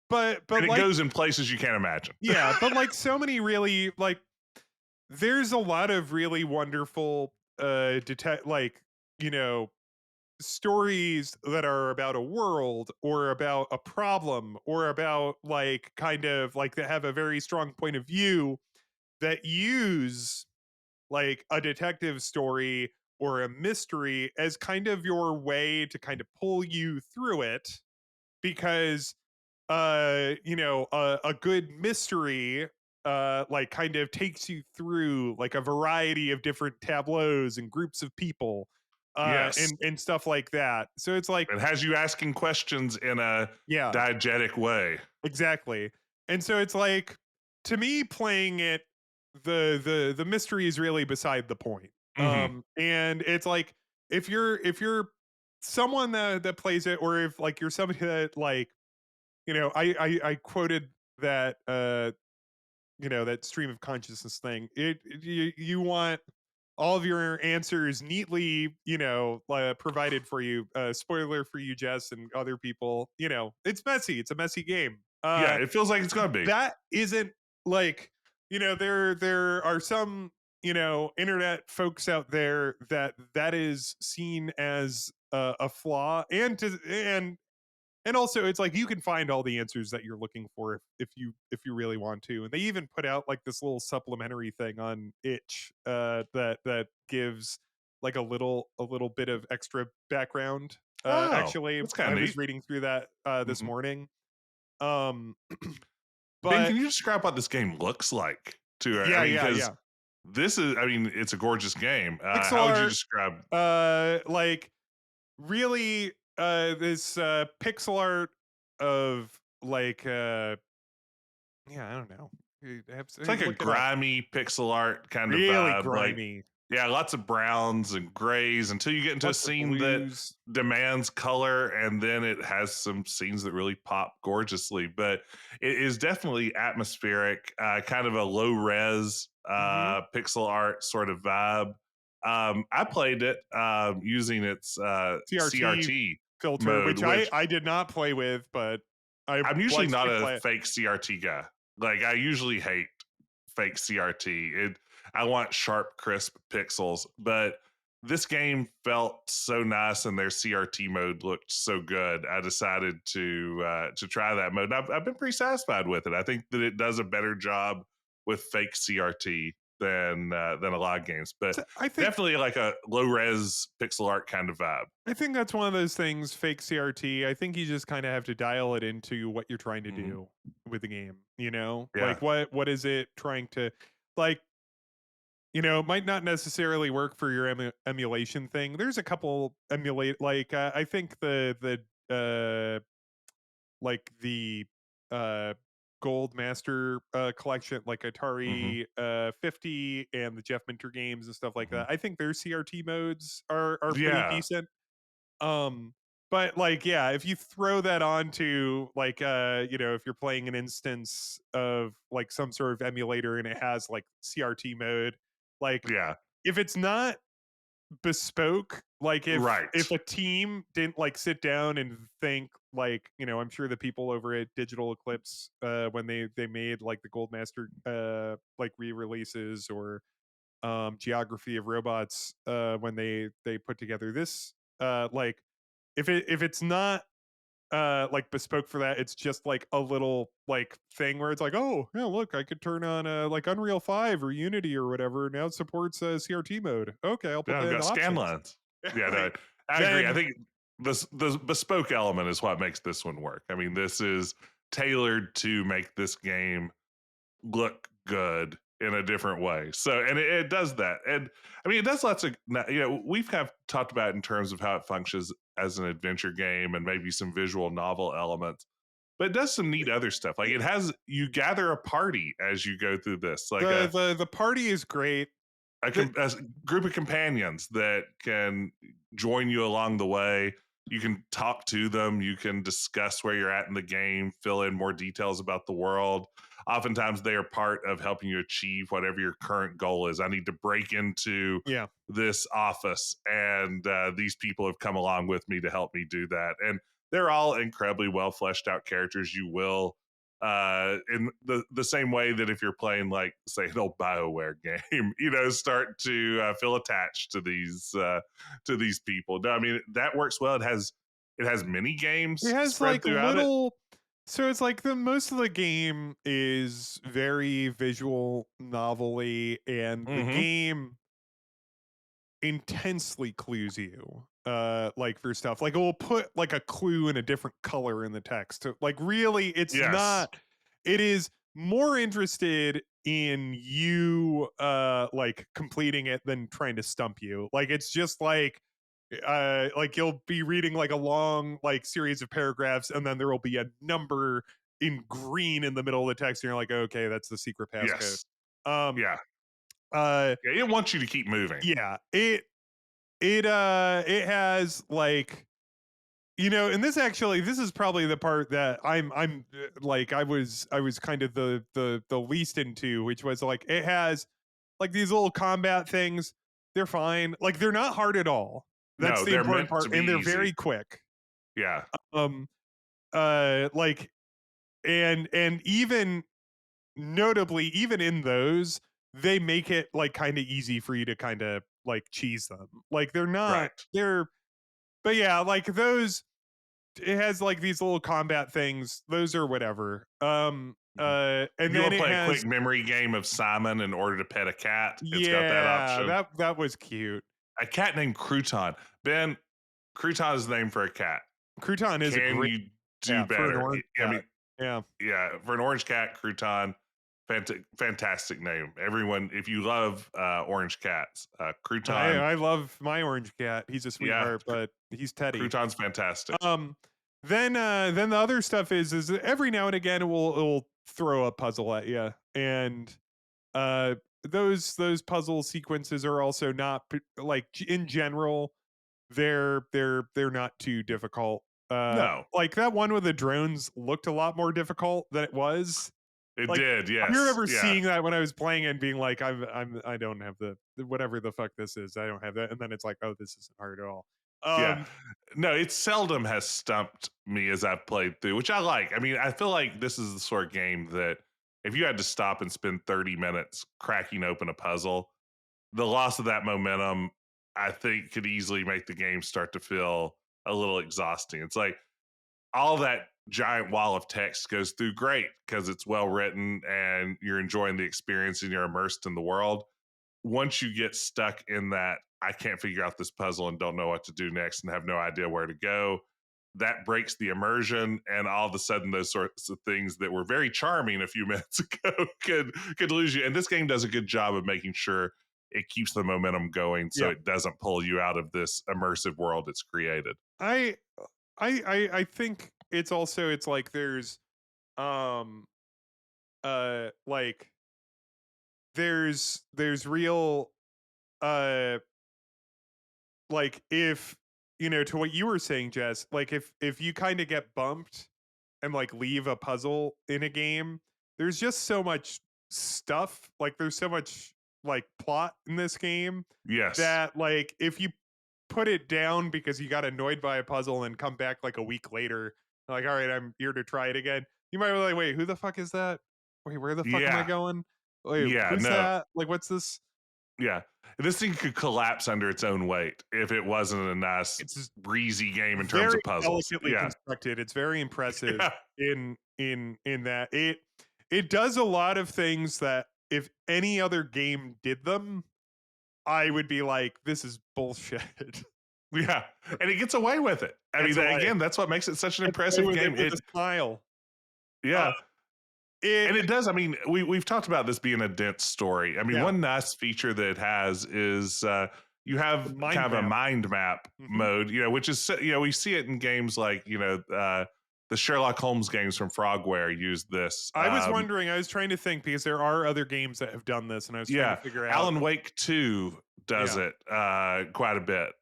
but and it like, goes in places you can't imagine. yeah, but like so many really like there's a lot of really wonderful detect like you know stories that are about a world or about a problem or about like kind of like that have a very strong point of view that use like a detective story or a mystery as kind of your way to kind of pull you through it, because a good mystery like kind of takes you through like a variety of different tableaus and groups of people Yes, and stuff like that. So it's like, it has you asking questions in a yeah, diegetic way. exactly. And so it's like, to me, playing it, the mystery is really beside the point. And it's like if you're someone that plays it, or if like you're somebody that like, I quoted that that stream of consciousness thing. You want all of your answers neatly, provided for you. Spoiler for you, Jess, and other people. It's messy. It's a messy game. Yeah, it feels like it's gonna be. That isn't like, there are some, internet folks out there that is seen as a flaw, and also it's like you can find all the answers that you're looking for if you really want to. And they even put out like this little supplementary thing on itch, that gives like a little bit of extra background. Oh, Actually, that's kind I of was neat. reading through that this Mhm. morning. um Ben, but can you describe what this game looks like to her? I yeah, mean, yeah, because yeah. this is, I mean, it's a gorgeous game. Pixel How would you art, describe? like really, this pixel art of like, yeah, I don't know. It's like a Look it up. grimy pixel art kind of Really vibe. Like, grimy. yeah, lots of browns and grays until you get into a Lots of scene that blues. demands color, and then it has some scenes that really pop gorgeously. But it is definitely atmospheric, kind of a low res Hmm. pixel art sort of vibe. I played it using its CRT CRT filter, mode, which I which I did not play with, but I I'm usually watched not you a play it. fake CRT guy. Like, I usually hate fake CRT. I want sharp, crisp pixels, but this game felt so nice, and their CRT mode looked so good. I decided to try that mode. And I've been pretty satisfied with it. I think that it does a better job with fake CRT than a lot of games, but So I think definitely like a low res pixel art kind of vibe. I think that's one of those things, fake CRT. I think you just kind of have to dial it into what you're trying to Hmm. do with the game, Yeah. Like what is it trying to, like, it might not necessarily work for your emulation thing. There's a couple emulate, like, I think like the uh gold master collection, like Hmm. Atari 50 and the Jeff Minter games and stuff like Hmm. that. I think their CRT modes are pretty Yeah. decent. um but like, yeah, if you throw that onto like, if you're playing an instance of like some sort of emulator and it has like CRT mode, like, Yeah. if it's not bespoke, like if Right. a team didn't like sit down and think, like, I'm sure the people over at Digital Eclipse, when they made like the Gold Master like re-releases, or Geography of Robots, when they put together this, like, if it's not like bespoke for that, it's just like a little like thing where it's like, oh yeah, look, I could turn on like Unreal 5 or Unity or whatever, now it supports CRT mode. Okay, I'll put Yeah, I've that in got scan options. lines. Yeah, no, Like, I agree. I then, think the bespoke element is what makes this one work. I mean, this is tailored to make this game look good in a different way. So, and it does that. And I mean, it does lots of, we've kind of talked about it in terms of how it functions as an adventure game and maybe some visual novel elements. But it does some neat other stuff. Like, it has, you gather a party as you go through this, like the party is great. The a group of companions that can join you along the way. You can talk to them. You can discuss where you're at in the game, fill in more details about the world. Oftentimes, they are part of helping you achieve whatever your current goal is. I need to break into Yeah. this office, and these people have come along with me to help me do that. And they're all incredibly well fleshed out characters. You will in the same way that if you're playing, like, say, an old BioWare game, start to feel attached to these people. No, I mean, that works well. It has mini It games has spread like throughout it. little, so it's like the most of the game is very visual novelty, and the Hmm. game intensely clues you, like, for stuff like, it will put like a clue in a different color in the text. Like, really, it's Yes. not, it is more interested in you like completing it than trying to stump you. Like, it's just like you'll be reading like a long like series of paragraphs, and then there will be a number in green in the middle of the text, and you're like, okay, that's the secret passcode. Yes. um Yeah. It wants you to keep moving. Yeah, it has like, and this is probably the part that I'm like I was kind of the least into, which was like it has like these little combat things. They're fine. Like they're not hard at all. That's No, the they're important meant part, to be and they're easy. very quick. Yeah. Um like and even notably, even in those, they make it like kind of easy for you to kind of like cheese them. Like Right. but yeah, like those, it has like these little combat things. Those are whatever. Mhm. If And you then want to it play a has, quick memory game of Simon in order to pet a cat, it's got that yeah, option. that was cute. A cat named Crouton. Ben, Crouton is the name for a cat. Crouton is a Can great you do cat for an better? orange I cat. mean, Yeah. yeah, for an orange cat, Crouton, fantastic name. Everyone, if you love orange cats, Crouton, I love my orange cat. He's a yeah, sweetheart, but he's Teddy. Crouton's fantastic. Um, then the other stuff is every now and again it will throw a puzzle at you, and uh, those puzzle sequences are also not like in general they're not too difficult. No, Like that one with the drones looked a lot more difficult than it was. it Like did. I Yes, remember yeah. seeing that when I was playing and being like, I don't have whatever the fuck this is. I don't have that, and then it's like, oh, this isn't hard at all. Yeah. Um, No, it seldom has stumped me as I've played through, which I like. I mean, I feel like this is the sort of game that if you had to stop and spend 30 minutes cracking open a puzzle, the loss of that momentum, I think, could easily make the game start to feel a little exhausting. It's like all that giant wall of text goes through great because it's well written and you're enjoying the experience and you're immersed in the world. Once you get stuck in that, I can't figure out this puzzle and don't know what to do next and have no idea where to go, that breaks the immersion. And all of a sudden, those sorts of things that were very charming a few minutes ago could lose you. And this game does a good job of making sure it keeps the momentum going so yeah, it doesn't pull you out of this immersive world it's created. I I think it's like um like there's real uh like if to what you were saying, Jess, like if you kind of get bumped and like leave a puzzle in a game, there's just so much stuff, like there's so much like plot in this game Yes. that like if you put it down because you got annoyed by a puzzle and come back like a week later, like, all right, I'm here to try it again. You might be like, wait, who the fuck is that? Wait, where the fuck am I Yeah. going? Wait, Yeah. who's No. that? Like, what's this? Yeah. This thing could collapse under its own weight if it wasn't a nice, It's breezy game in terms very of puzzles. delicately Yeah. constructed. It's very impressive Yeah. in that it does a lot of things that if any other game did them, I would be like, this is bullshit. Yeah. And it gets away with it. I mean, Gets away. again, that's what makes it such an Gets away impressive with it game. with a smile. Uh, Yeah. it And it does. I mean, we've talked about this being a dense story. I mean, yeah, one nice feature that it has is you the have mind kind of a map. mind map Mhm. mode, which is we see it in games like the Sherlock Holmes games from Frogware use this. I was wondering, I was trying to think because there are other games that have done this, and I was trying to Yeah, figure out. Alan Wake 2 does Yeah. it quite a bit.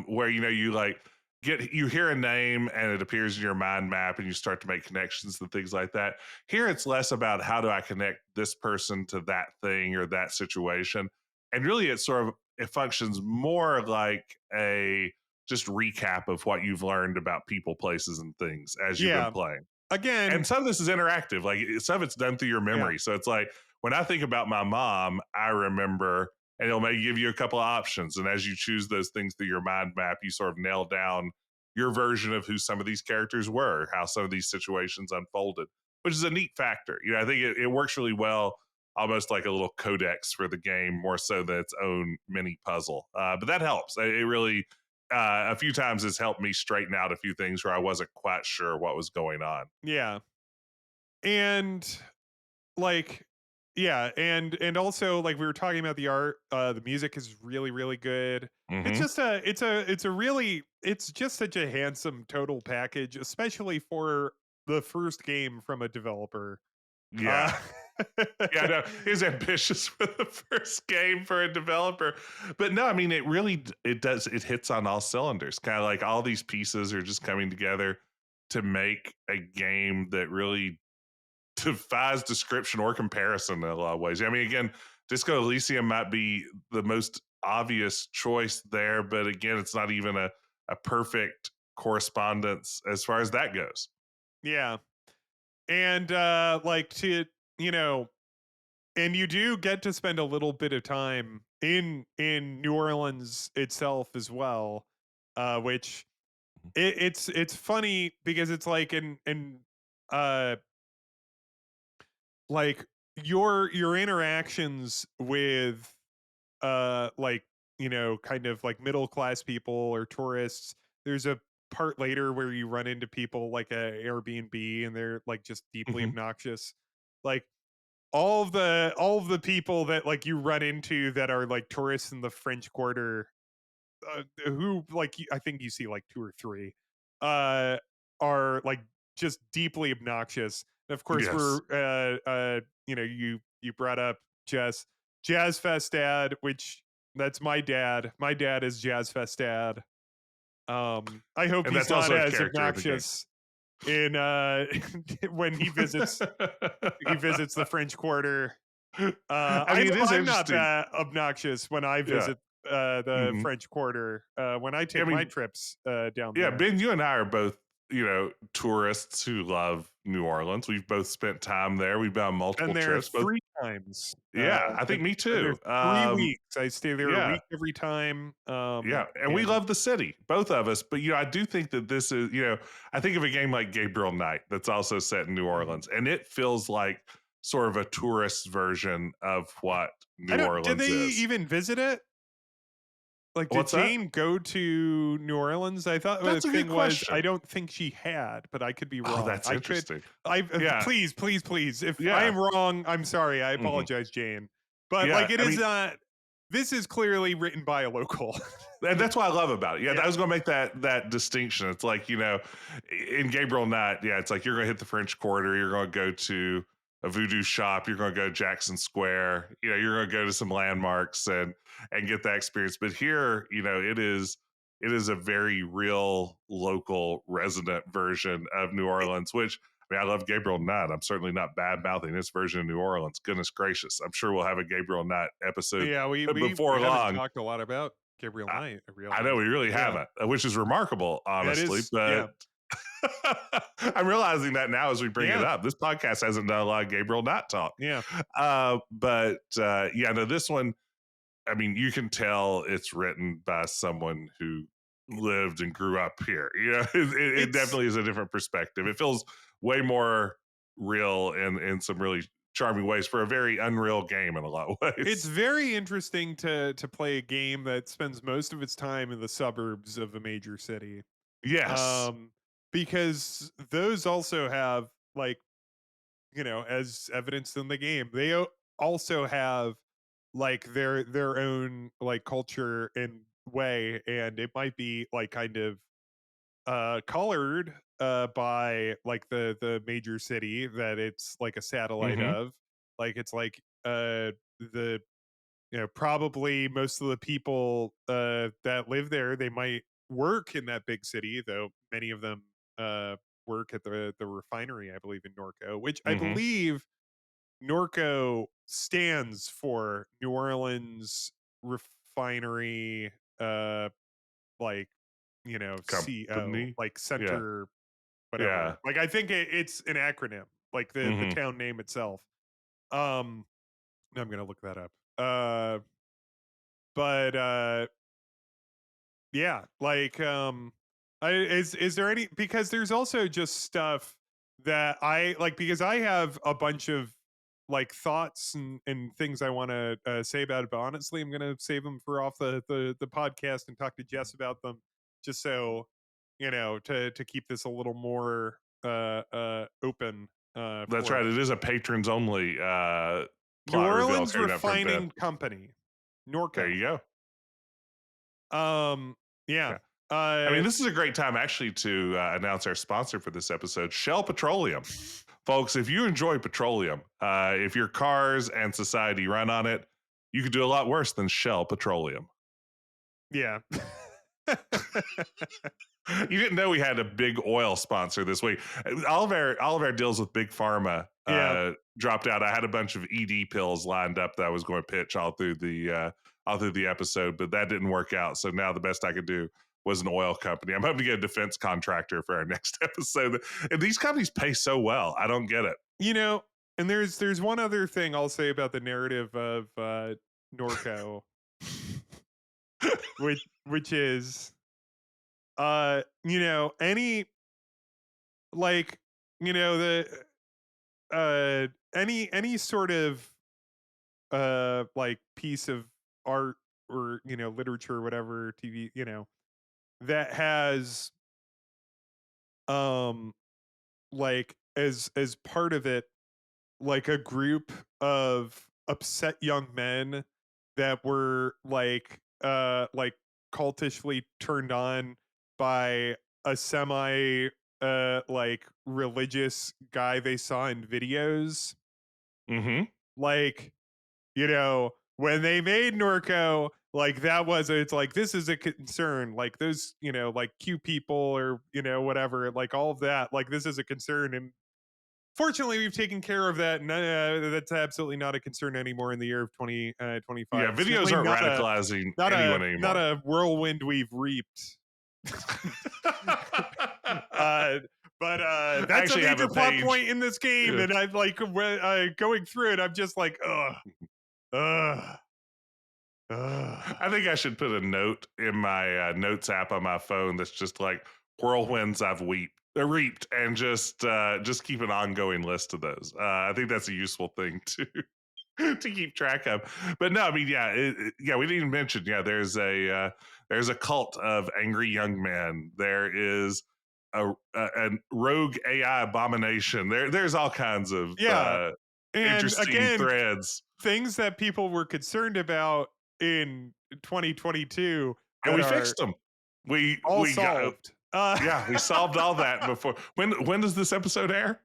Where you like you hear a name and it appears in your mind map and you start to make connections and things like that. Here it's less about how do I connect this person to that thing or that situation. And really it functions more like a just recap of what you've learned about people, places, and things as you've been Yeah. playing. And Again, some of this is interactive. Like some of it's done through your yeah. memory. So it's like when I think about my mom, I remember, and it'll maybe give you a couple of options. And as you choose those things through your mind map, you sort of nail down your version of who some of these characters were, how some of these situations unfolded, which is a neat factor. I think it works really well, almost like a little codex for the game, more so than its own mini puzzle. But that helps. It really, a few times has helped me straighten out a few things where I wasn't quite sure what was going on. Yeah. And like and also like we were talking about the art, the music is really really good. It's Hmm. just it's a really, it's just such a handsome total package, especially for the first game from a developer. uh Yeah. Yeah, no, he's ambitious for the first game for a developer. But no, I mean, it really, it hits on all cylinders. Kind of like all these pieces are just coming together to make a game that really defies description or comparison in a lot of ways. I mean, again, Disco Elysium might be the most obvious choice there, but again, it's not even a perfect correspondence as far as that goes. Yeah. And like to, you know, and you do get to spend a little bit of time in New Orleans itself as well, which it's funny because it's like in uh like your interactions with like, you know, kind of like middle class people or tourists. There's a part later where you run into people like a Airbnb and they're like just deeply Mm-hmm. obnoxious. Like all of the people that like you run into that are like tourists in the French Quarter, who like I think you see like two or three, uh, are like just deeply obnoxious. And of course, we're Yes. you know, you brought up Jess, Jazz Fest dad, which that's my dad. My dad is Jazz Fest dad. I hope And he's that's not also a as character in the game. obnoxious in when he visits the French Quarter. I mean, it is I'm not interesting. that obnoxious when I Yeah. visit the Hmm. French Quarter when I I take my mean, trips down yeah, there. Ben, you and I are both, tourists who love New Orleans. We've both spent time there. We've been on multiple Been there trips. Both, 3 times. yeah, I think Been me been there too. 3 weeks. I stay there a Yeah, week every time. yeah, and we And love the city, both of us. But I do think that this is, I think of a game like Gabriel Knight that's also set in New mhm. Orleans, and it feels like sort of a tourist version of what I New don't did Orleans they is. even visit it? Like, did What's that? Jane go to New Orleans? I thought the That's a good thing was, I question. don't think she had, but I could be Oh, wrong. that's interesting. Yeah, Please, please, please. If I yeah, am wrong, I'm sorry. I hmm apologize, Jane. But yeah. like, it I is mean, not. This is clearly written by a local. and that's what I love about it. Yeah, Yeah. I was gonna make that distinction. It's like, in Gabriel Knight, yeah, it's like you're gonna hit the French Quarter, you're gonna go to a voodoo shop, you're gonna go to Jackson Square, you're gonna go to some landmarks and get that experience. But here, it is a very real local resident version of New Orleans, which I mean, I love Gabriel Knight. I'm certainly not bad mouthing this version of New Orleans. Goodness gracious. I'm sure we'll have a Gabriel Knight episode Yeah, we before haven't long. talked a lot about Gabriel I, Knight, I I know realize. we really Yeah. haven't, which is remarkable, That honestly. is, But yeah. I'm realizing that now as we bring it Yeah. up. This podcast hasn't done a lot of Gabriel Knight talk. Yeah. Yeah, no, this one, I mean, you can tell it's written by someone who lived and grew up here. It It's definitely is a different perspective. It feels way more real in some really charming ways for a very unreal game in a lot of it's ways. very interesting to play a game that spends most of its time in the suburbs of a major city. Yes. Um, because those also have like, you know, as evidenced in the game, also have like their own like culture and way, and it might be like kind of colored by like the major city that it's like a satellite Hmm. of. Like it's like the you know, probably most of the people that live there, they might work in that big city, though many of them work at the refinery, I believe, in Norco, which I Hmm. believe Norco stands for New Orleans Refinery, like, you know, CO, Company. like Yeah. center, whatever. Yeah. Like, I think it's an acronym, like the Hmm. town name itself. Um, I'm gonna look that up. But yeah, like is there any, because there's also just stuff that I like, because I have a bunch of like thoughts and things I want to say about it, but honestly I'm going to save them for off the podcast and talk to Jess about them, just so, you know, to keep this a little more open That's for right. It is a patrons only New plot reveal Orleans coming up from Ben. Refining Company, There Norco. you go. Yeah. Yeah. I Uh mean, this is a great time actually to announce our sponsor for this episode, Shell Petroleum. folks, if you enjoy petroleum, if your cars and society run on it, you could do a lot worse than Shell Petroleum. Yeah. You didn't know we had a big oil sponsor this week. All of our deals with big pharma dropped out. I had a bunch of ED pills lined up that I was going to pitch all through the episode, but that didn't work out. So now the best I could do was an oil company. I'm hoping to get a defense contractor for our next episode. And these companies pay so well. I don't get it. And there's one other thing I'll say about the narrative of NORCO, which is any like the any sort of like piece of art or literature or whatever, TV, that has like as part of it, like a group of upset young men that were like cultishly turned on by a semi like religious guy they saw in videos. Mm-hmm. Like, when they made Norco, like that was it's like this is a concern. Like those, like Q people or whatever, like all of that. Like this is a concern, and fortunately, we've taken care of that. And that's absolutely not a concern anymore in the year of 2025. Yeah, videos Certainly aren't not a radicalizing not anyone a not anymore. a whirlwind we've reaped. But I that's a actually have major a plot page. point in this game, Yeah. and I'm like going through it. I'm just like, ugh, ugh, ugh. I think I should put a note in my notes app on my phone that's just like whirlwinds I've reaped, and just keep an ongoing list of those. I think that's a useful thing to to keep track of. But no, I mean, yeah, we didn't even mention. Yeah, there's a cult of angry young men. There is a rogue AI abomination. There's all kinds of Yeah, and interesting again, threads. things that people were concerned about in 2022 And that we are fixed them. all We got solved. yeah, we solved all that before. When does this episode air?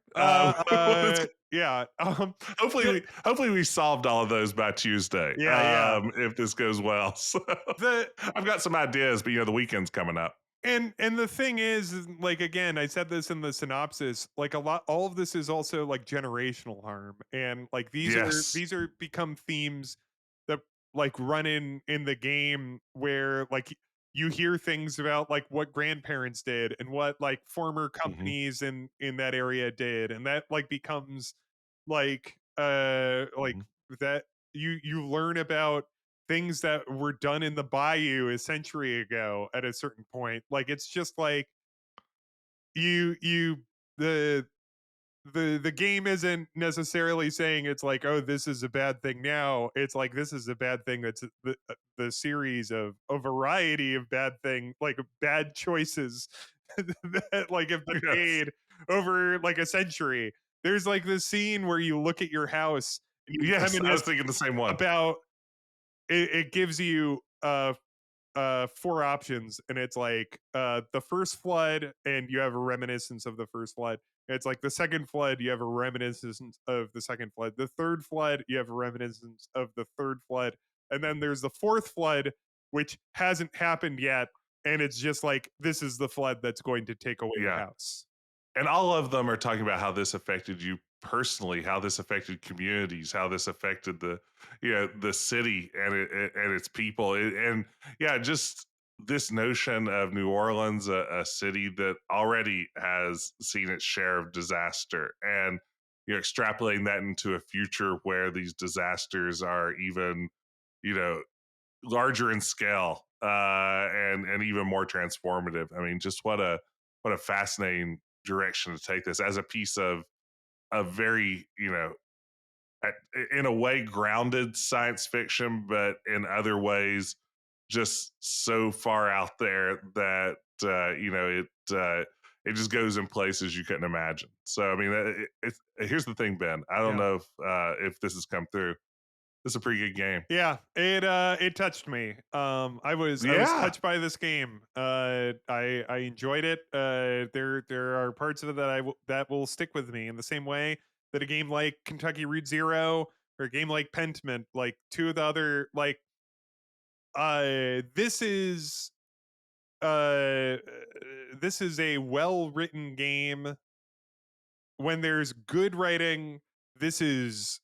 Yeah. Hopefully we solved all of those by Tuesday. Yeah. If this goes well. So The I've got some ideas, but the weekend's coming up. and the thing is, like, again, I said this in the synopsis, like all of this is also like generational harm, and like Yes. these are become themes that like run in the game, where like you hear things about like what grandparents did and what like former Hmm. companies in that area did, and that like becomes like Hmm. that you learn about things that were done in the bayou a century ago at a certain point. Like it's just like you the the game isn't necessarily saying it's like, oh, this is a bad thing now. It's like this is a bad thing. That's the series of a variety of bad thing, like bad choices that like have been Yes. made over like a century. There's like this scene where you look at your house and you Yes, I was reminisce thinking the same one. about it gives you four options, and it's like the first flood, and you have a reminiscence of the first flood. It's like the second flood, you have a reminiscence of the second flood. The third flood, you have a reminiscence of the third flood. And then there's the fourth flood, which hasn't happened yet, and it's just like this is the flood that's going to take away your Yeah. house. And all of them are talking about how this affected you personally, how this affected communities, how this affected the city and its people, and yeah, just this notion of New Orleans, a city that already has seen its share of disaster, and extrapolating that into a future where these disasters are even you know larger in scale, and even more transformative. I mean, just what a fascinating direction to take this as a piece of a very in a way grounded science fiction, but in other ways just so far out there that it just goes in places you couldn't imagine. So I mean, here's the thing, Ben. I don't Yeah. know if this has come through. This is a pretty good game. Yeah, it touched me. I was touched by this game. I enjoyed it. There are parts of it that will stick with me in the same way that a game like Kentucky Route Zero or a game like Pentiment, like two of the other this is uh this is a well written game. When there's good writing, this is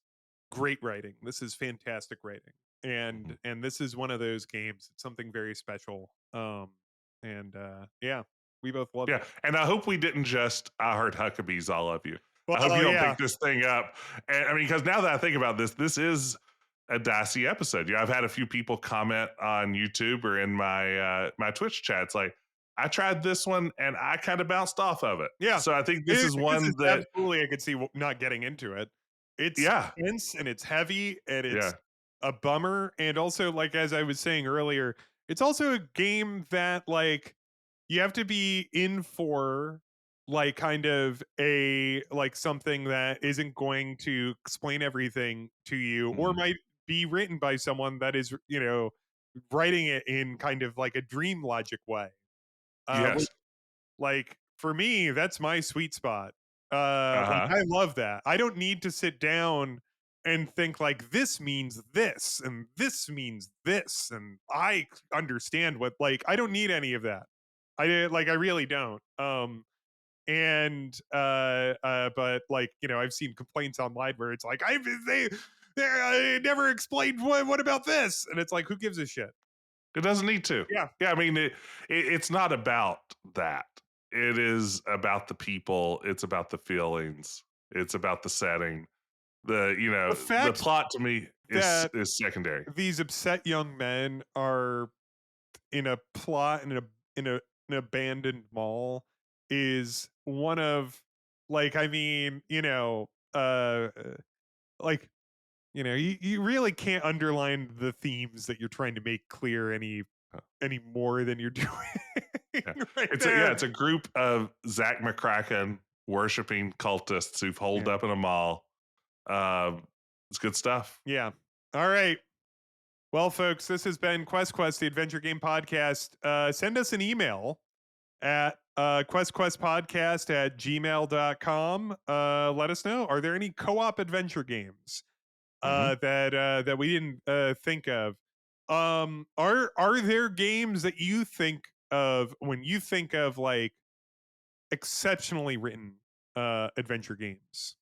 great writing. This is fantastic writing. And this is one of those games. It's something very special. Yeah, we both loved Yeah, it. and I hope we didn't just I heard Huckabees all of you. I hope Well, you don't yeah. pick this thing up. And I mean, because now that I think about this, this is a dicey episode. Yeah, I've had a few people comment on YouTube or in my my Twitch chats like, I tried this one and I kind of bounced off of it. Yeah. So I think this is one that absolutely I could see not getting into it. It's yeah, intense and it's heavy and it's yeah, a bummer. And also, like as I was saying earlier, it's also a game that like you have to be in for like kind of a like something that isn't going to explain everything to you or mhm, might be written by someone that is, writing it in kind of like a dream logic way. Which yes, like for me, that's my sweet spot. Like uh-huh. I love that. I don't need to sit down and think like this means this and this means this and I understand what like I don't need any of that. I really don't. But like I've seen complaints online where it's like I never explained what about this and it's like who gives a shit. It doesn't need to. Yeah. Yeah, I mean, it's not about that. It is about the people. It's about the feelings. It's about the setting. The The fact plot to me that is secondary. these upset young men are in a plot in an abandoned mall is one of like I mean like you really can't underline the themes that you're trying to make clear any more than you're doing Yeah. right there. It's a group of Zach McCracken worshiping cultists who've holed Yeah. up in a mall. It's good stuff. Yeah. All right. Well, folks, this has been Quest, the Adventure Game Podcast. Send us an email at questpodcast@gmail.com. Let us know. Are there any co-op adventure games Mm-hmm. that we didn't think of? Are there games that you think of when you think of like exceptionally written adventure games?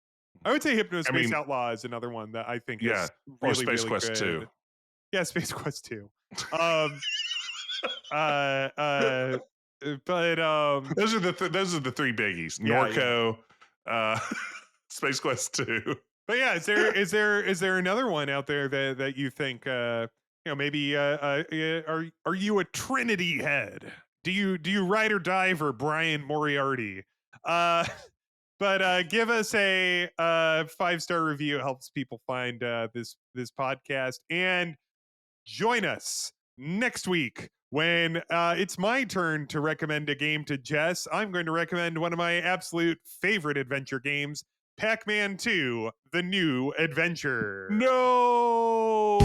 I would say I Hypnospace mean, Outlaw is another one that I think yeah, is or really, Space really Quest 2. good. Yeah, Space Quest 2. Um, uh, uh, but Those are the three biggies. yeah. Norco, uh, Space Quest 2. But yeah, is there another one out there that you think maybe are you a Trinity head? Do you ride or die for Brian Moriarty? Uh but give us a 5-star review. It helps people find this podcast and join us next week when it's my turn to recommend a game to Jess. I'm going to recommend one of my absolute favorite adventure games, Pac-Man 2: The New Adventure. No.